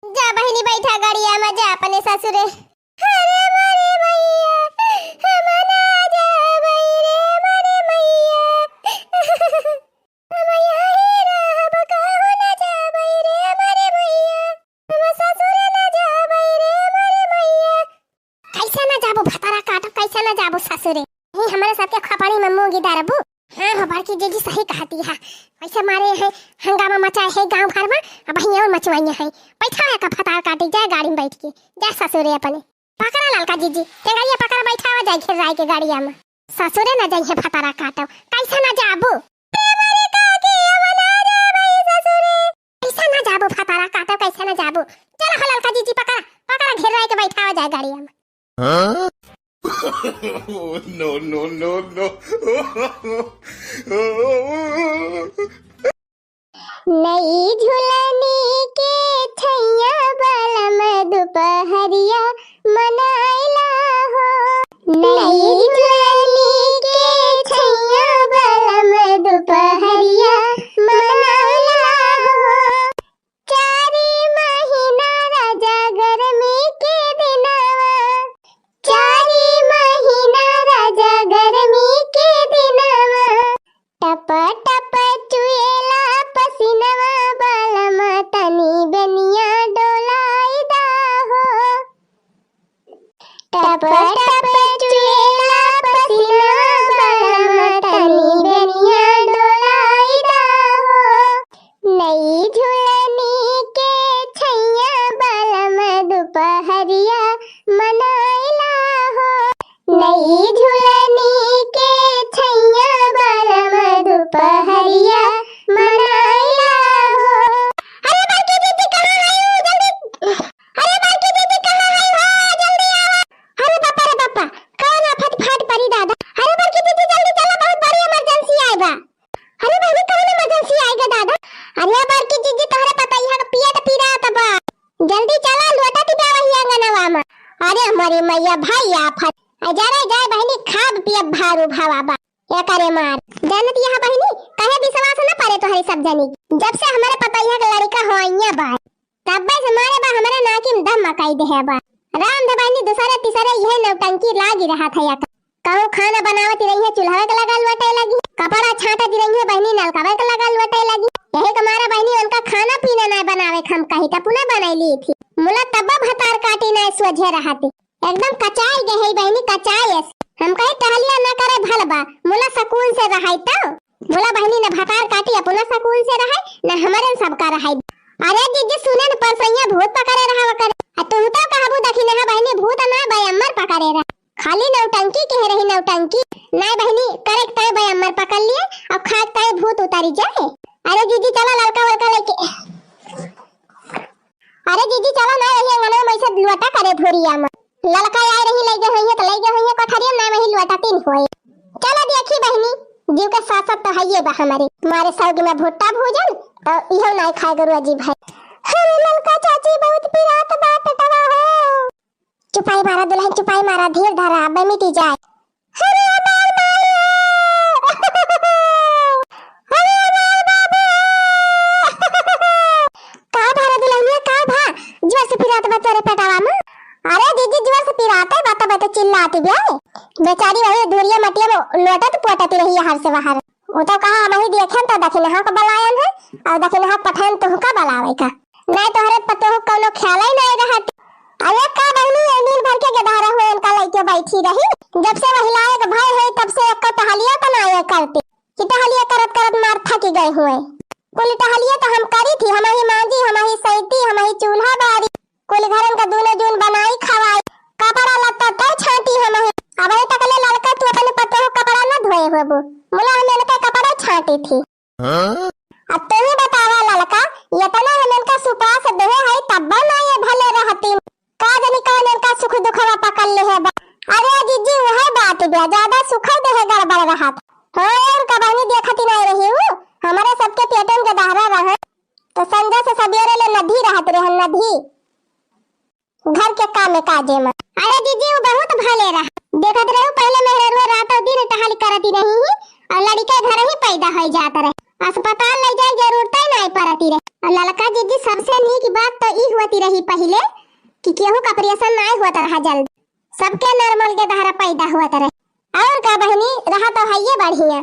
जा बहिनी बैठा गाड़िया में जा अपने ससुरे। अरे मारे मैया हमना जा रे मारे मैया मैया ही रहब कहू ना जा रे मारे मैया हम ससुरे ना जा रे मारे मैया। कैसे ना जाबो भतारा काट कैसे ना जाबो ससुरे ही हमारे सबके खपाड़ी में मुंह गिदारबू। हाँ हमार की जीजी सही कहती है कैसे मारे है हंगामा मचाए है गांव भर में अब ही और मचवाइए है बैठा है का फतार काटी जाए गाड़ी में बैठ के जा ससुरे अपने पकड़ा ललका जीजी टेंगाइया पकड़ बैठा जाए घेर जाए के गाड़िया में ससुरे ना जाइए फतारा काटो कैसे ना जाबू कैसे ना जाबू फतारा काटो कैसे ना जाबू चलो हो ललका जीजी पकड़ा पकड़ा घेर जाए के बैठा जाए गाड़िया में। Oh, no, no, no, no. नई झुलनी के छैया बलम दोपहरिया मनाइला हो। नई झुलनी के छैया बलम दोपहरिया मनाइला हो। चारी महीना राजा गर्मी के दिनवा चारी महीना राजा गर्मी के दिनवा टप टप चुएला पसीनवा बलम तनी बेनिया डोलाइदा हो। टप टप चुएला पसीनवा बलम तनी बेनिया डोलाइदा हो। नई झुलनी के छैया बलम दोपहरिया मनाइला हो। नई झुलनी के छैया बलम दोपहरिया मनाइला हो। अरे बाकी दीदी कहाँ है जल्दी अरे बाकी दीदी कहाँ है जल्दी आओ। अरे पापा कौन आफत फाट पड़ी दादा। अरे बाकी दीदी जल्दी चलो बहुत बड़ी इमरजेंसी आएगा। अरे भाई कौन इमरजेंसी आएगा दादा। अरे बाकी दीदी तोहरे पता ही है पिया तो पी रहा तबा जल्दी चला लोटा ती वही अंगनवा में। अरे हमारी मैया भाई आफत जाए बहनी खाब पियब भारू भावा या करे मार जानत यहां बहनी कहे विश्वास न पड़े तो हरी सब जानी जब से हमारे पता यहां का लड़का होइया बा तब से हमारे बा हमारे नाकी में दम मकाई दे है बा। राम दे बहनी दूसरे तीसरे यह नौटंकी लागी रहा था या कहूं खाना बनावती रही है चूल्हा के लगा लुटे लगी कपड़ा छाटती रही है बहनी नलका के लगा लुटे लगी यही हमारा बहनी उनका खाना पीना ना बनावे हम कही त पुनः बनाई ली थी मुला तब भतार काटी ना सोझे रहती एकदम कचाई गई बहनी कचाई हम कहे टहलिया न करे भलबा मुला सकून से रहाई तो मुला बहनी ने भतार काटी अपना सकून से रहाई न हमारे सबका रहाई। अरे जीजी सुने न परसैया भूत पकड़े रहा करे तुम तो कहबू देखी ना बहनी भूत ना बयम्मर पकड़े रहा खाली नौटंकी कह रही नौटंकी ना बहनी करेक्ट है बयम्मर पकड़ लिए अब खाक तय भूत उतारी जाए। अरे जीजी चलो लड़का वड़का लेके अरे जीजी चलो ना यही अंगना में से लोटा करे भोरिया में ललका आ रही लई गई है तो लई गई है कोठरिया ना वही लुटाती होए। चलो देखी बहनी जीव के साथ साथ तो है बा हमारे सौग में भुट्टा भोजन और इहो नहीं खाए गुरु अजीब है। अरे ललका चाची बहुत पिरात बात टवा हो। चुपाई मारा दुल्हन चुपाई मारा धीर धरा बे मिटी जाए। अरे मार का भरा दुल्हनिया का भा जोर से पिरात बा तोरे पेटावा में। अरे दीदी जोर से पिराते बात बात चिल्लाती बे बेचारी वही धुरिया मटिया में लोटत पोटती रही हर से बाहर वो तो कहा वही देखे तो दक्षिण हां का बलायन है और दक्षिण हां पठान तो का बलावे का नहीं तो हरे पतो कोनो ख्याल ही नहीं रहत। अरे का बहनी दिन भर के गधारा हुए इनका लइके बैठी रही। जब से महिलाएं का भय है तब से एक टहलिया बनाया करते कि टहलिया करत करत मार थक गए हुए। कुल टहलिया तो हम करी थी, हमारी मांजी, हमारी सैती, हमारी चूल्हा बारी, कुल घरन का दूनो जून बनाई खवाई, कपड़ा लत्ता तो छाटी हमारे। अब ये तकले लड़का तू अपने पतो कपड़ा न धोए होबो, मुला हमने का कपड़ा छाटी थी। अब तुम ही बतावा लड़का, ये तना हमन का सुपास देहे है तब ना ये भले रहती का जनी कौन इनका सुख दुखवा पकड़ ले है। अरे जीजी वह बात बे ज्यादा सुख देहे गड़बड़ रहत। हां यार कबानी देखती नहीं रही हूं, हमारे सबके पेटन के दहरा रहे तो संध्या से सवेरे ले नदी रहत रहे, नदी घर के काम काजे में। अरे जीजी वो बहुत भले रहा, देखत रहे पहले मेहरवा रात और दिन टहल करती रही और लड़का घर ही पैदा हो जात रहे, अस्पताल ले जाए जरूरत ही नहीं पड़ती रहे। और लड़का जीजी सबसे नीक बात तो ई होती रही पहले कि केहू का ऑपरेशन नहीं होता रहा, जल्द सबके नॉर्मल के दहरा पैदा होता रहे। और का बहनी रहा तो है ये बढ़िया।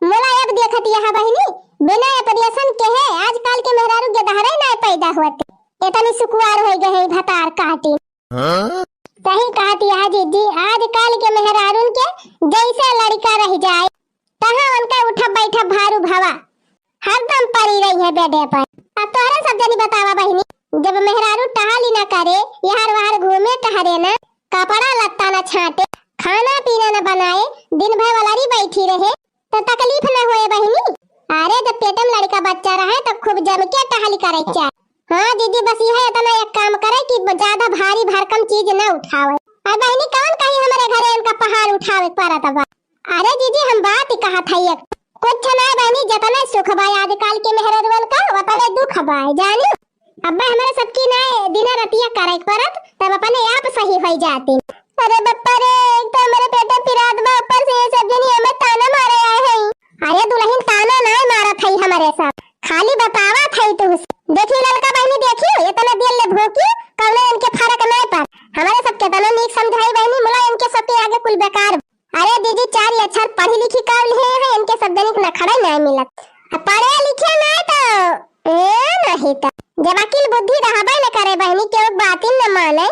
मोला अब देखत यहां बहनी बिना ऑपरेशन के है आजकल के मेहरारू के दहरा नहीं पैदा होते, इतनी सुकुआर हो गए भतार काटी। सही कहती है जीजी, आजकल के मेहरारून के जैसे लड़का रह जाए तहां उनका उठा बैठा भारू भावा हरदम पड़ी रही है बेडे पर। अब तोहरा सब जनी बतावा बहनी, जब मेहरारू टहली ना करे, यार वार घूमे टहरे ना, कपड़ा लत्ता ना छाटे, खाना पीना न बनाए, दिन भर वलारी बैठी रहे तो तकलीफ न होए बहनी। अरे जब पेटम लड़का बच्चा रहे तो खूब जम के टहली करे क्या। हाँ दीदी बस यह इतना एक काम करे कि ज्यादा भारी भरकम चीज न उठावे। और बहनी कौन कहीं हमारे घरे इनका पहाड़ उठावे पड़त बा। अरे दीदी हम बात कहा था एक कुछ ना बहनी, जितना सुख बा आजकल के मेहरवन का उतना दुख बा जानी। अब्बा हमारे सबकी ना दिन रतिया करे पड़त तब अपने आप सही हो जाती। अरे बप्पा रे एक तो हमारे पेट पिरात बा, ऊपर से ये सब जनी हमें ताना मारे आए हैं। अरे दुल्हन ताना ना मारा थई हमारे साथ, खाली बतावा थई तू। देखी लड़का बहनी देखी इतना दिल ले भोकी कौन इनके फर्क नहीं पड़। हमारे सबके तना नीक समझाई बहनी, मुला इनके सबके आगे कुल बेकार। अरे दीदी चार अक्षर पढ़ी लिखी कर लिए हैं, इनके सब जनी न खड़ा नहीं मिलत। पढ़े लिखे नहीं तो नहीं तो जब अकिल बुद्धि रहबे न करे बहनी के बात ही न माने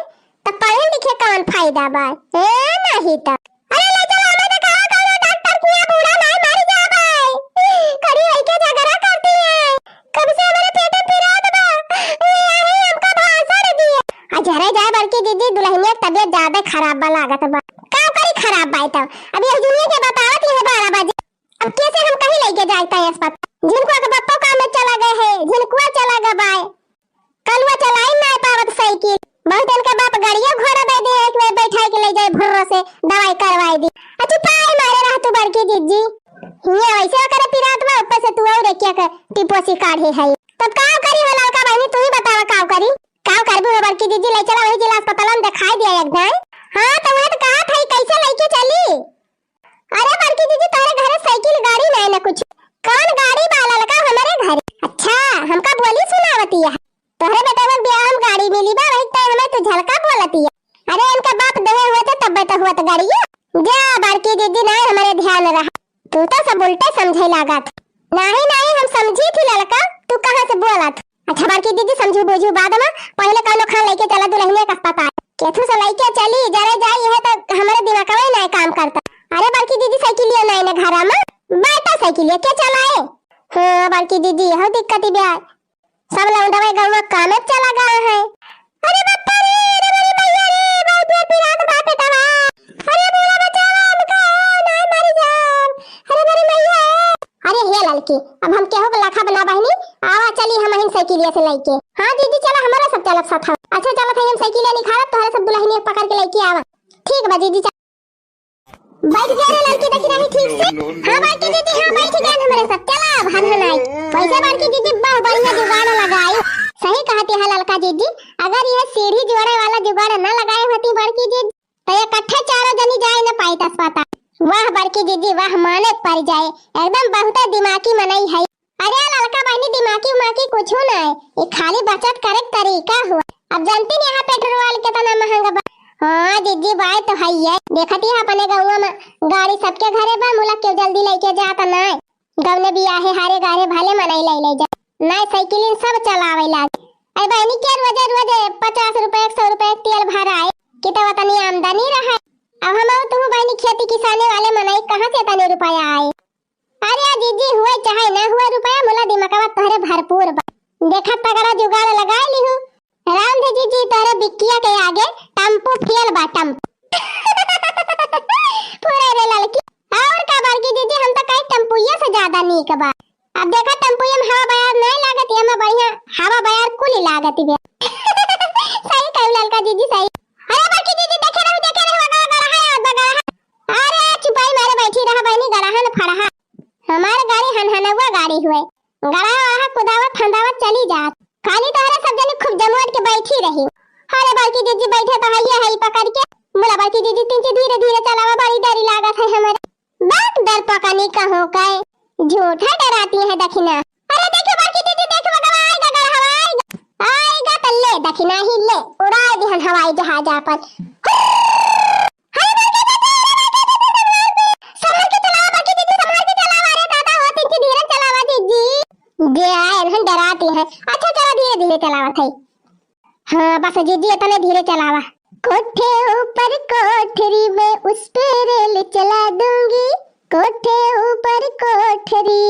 तो पढ़े लिखे कौन फायदा बा नहीं तो। अरे ले चलो हमें तो कहा करो डॉक्टर किया बूढ़ा नहीं मर जाए कड़ी है के झगड़ा करती है, कब से हमारे पेट पिरात बा ये हमका भाषण दिए। अजरे जाए बल्कि दीदी दुल्हनिया तबीयत ज्यादा खराब बा लागत बा। का करी खराब बा तो अभी अर्जुनिया के बतावत है 12 बजे। अब कैसे हम कहीं लेके जाता है अस्पताल, जिनको के बप्पा काम में चला गए है, जिनको चला गया बाय कल वो चलाई नहीं पावत साइकिल, बहुत इनका बाप गाड़िया घोड़ा दे दे एक में बैठा के ले जाए भर्रो से दवाई करवाई दी। अच्छा पाई मारे रह तू बड़की जीजी ये वैसे करे पिरात में ऊपर से तू और क्या कर टिपोसी काढ़े है तब का करी हो लड़का बहनी तू ही बतावा का करी का करबू बड़की जीजी ले चला वही जिला अस्पताल में दिखाई दिया एक दिन। हां तो वो तो कहा था कैसे लेके चली। अरे बड़की जीजी तुम्हारे घर साइकिल गाड़ी नहीं ना कुछ, कौन गाड़ी वाला लड़का हमारे घर। अच्छा हमका बोली सुनावती है तोहरे बेटा में ब्याह में गाड़ी मिली बा वही टाइम हमें तो झलका बोलती है। अरे इनका बाप दहे हुए थे तब तो हुआ तो गाड़ी जा बड़की दीदी नहीं हमारे ध्यान रहा, तू तो सब उल्टे समझे लगा था। नहीं नहीं हम समझी थी लड़का, तू कहां से बोला था। अच्छा बड़की दीदी समझू बुझू बाद में पहले कौनो खान लेके चला दुल्हनिया का अस्पताल केथू से लेके चली जरे जाई है तो हमारे दिमाग में नहीं काम करता। अरे बड़की दीदी साइकिल ले नहीं ना घर में बैठा साइकिल के चलाए। हां बड़की दीदी हो दिक्कत ही ब्याह सब लौंडा गांव में काम में चला गया है। अरे बप्पा रे मेरी मैया रे बहुत दूर पिरात बात तवा। अरे बोला बचाओ हमका नहीं मर जान। अरे मेरी मैया अरे हे लड़की अब हम केहू के लाखा बना बहनी आवा चली हम हिन साइकिलिया से लेके। हां दीदी चला हमारा सब चलत साथ। अच्छा चलो थे हम साइकिलिया निखारत तोहरा सब दुल्हनिया पकड़ के लेके आवा। ठीक बा दीदी बैठ जा रे लड़की देखी नहीं ठीक से। हां बड़की दीदी हां बैठ जा हमारे साथ चला भागना नहीं वैसे बड़की दीदी बहुत बढ़िया जुगाड़ लगाई। सही कहती है लड़का दीदी, अगर यह सीढ़ी जोड़े वाला जुगाड़ न लगाए होती बड़की दीदी तो ये इकट्ठे चारों जनी जाए न पाई अस्पताल। वाह बड़की दीदी वाह माने पड़ जाए एकदम बहुत दिमागी मनई है। अरे लड़का बहनी दिमागी उमाकी कुछ ना है, ये खाली बचत करे तरीका हुआ। अब जानती नहीं यहाँ पेट्रोल कितना महंगा बा। हाँ दीदी बाय तो है ये देखती है अपने गाँव में गाड़ी सबके घरे बा मुला क्यों जल्दी लेके जाता ना गाँव ने भी आहे हारे गारे भले मनाई ले जा ना साइकिल सब चलावे लागे। आई बहनी के रोज रोज 50 रुपए 100 रुपए तेल भराए कि तो तनी आमदनी रहे। अब हम तुम बहनी खेती किसाने वाले मनाई कहां से तनी रुपया आए। अरे जीजी हुए चाहे ना हुए रुपया मोला दिमागवा तोहरे भरपूर बा। देखा तगड़ा जुगाड़ लगा ली हूं। राम जी जीजी तोहरे बिक्किया के आगे टम्पू फेल बा टम्पू। पूरे रे लड़की और का बार की जीजी हम तो कई टम्पूये से ज्यादा नीक बा। अब देखा टम्पूये में हवा बयार नहीं लागत ये में बढ़िया हवा बयार कुल लागत बे। सही कहू लड़का जीजी सही। अरे बाकी जीजी देखे रहो गड़ा है बगड़ा है। अरे चुपाई मारे बैठी रहा बहनी गड़ाहन फड़हा। हमारे गाड़ी हनहनवा गाड़ी हुए गड़ा वहां कुदावत फंदावत चली जात। खाली तोहरा सब जने खूब जमोट के बैठी रही। अरे बाकी जीजी बैठे तो हइया हई पकड़ के बोला बाकी जीजी तीन धीरे धीरे चलावा बड़ी डरी लागत है हमारे। बात डर पकानी का हो काए झूठा डराती है दखिना। अरे देखो बाकी दीदी देखो बगवा आएगा गड़ हवाई आएगा तल्ले दखिना ही ले उड़ा दिहन हवाई जहाज पर। संभल के चलावा बाकी दीदी संभल के चलावा। अरे दादा हो तीन धीरे चलावा दीदी जे आए इन्हें डराती है। अच्छा चला धीरे धीरे चलावा थई। हाँ बस जीजी इतने धीरे चलावा। कोठे ऊपर कोठरी में उस पे रेल चला दूंगी। कोठे ऊपर कोठरी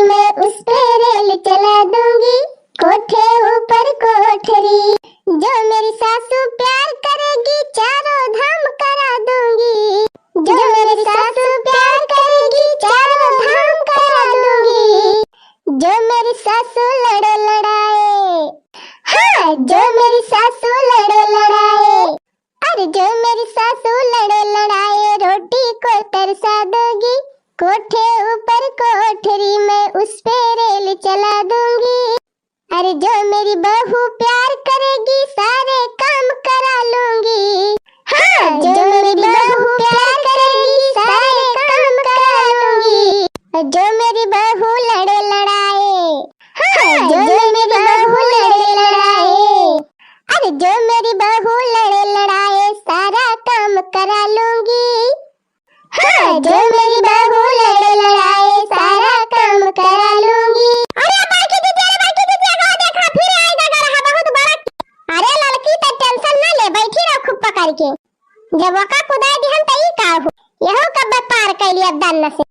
में उस पे रेल चला दूंगी। कोठे ऊपर कोठरी जो मेरी सासू प्यार करेगी चारों धाम करा दूंगी। जो मेरी सासू प्यार करेगी चारों धाम करा दूंगी। जो मेरी सासू लड़े लड़ाए हाँ जो मेरी सासू लड़े लड़ाए। अरे जो मेरी सासू लड़े लड़ाए रोटी को तरसा दोगी। कोठे ऊपर कोठरी में उस पे रेल चला दूंगी। अरे जो मेरी बहू प्यार करेगी सारे काम करा लूंगी। हाँ जो मेरी बहू प्यार करेगी सारे काम करा लूंगी। जो मेरी बहू लड़े लड़ाए हाँ जो मेरी बहू लड़े लड़ाए। अरे जो मेरी बहू लड़े लड़ाए सारा काम करा लूंगी। हाँ जो मेरी बहू लड़े लड़ाए सारा काम करा लूंगी। अरे बाकी दीदी आगे देखा फिर आएगा गड़ा बहुत बड़ा। अरे लड़की तो टेंशन ना ले बैठी रहो खूब पकड़ के। जब वका कुदाई दी हम तई का हो यहो कब पार कर लिया दन्न से।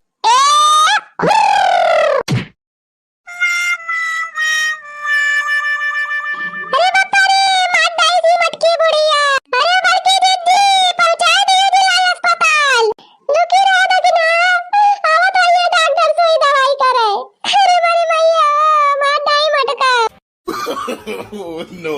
अरे बाप रे मार दाई दी मटकी बुढ़िया। अरे बड़की दीदी पहुंचा दियो दिलाई अस्पताल। रुकी रहो दगिना आवत आइए डॉक्टर सुई दवाई करे। अरे मेरी मैया मार दाई मटका। Oh, no.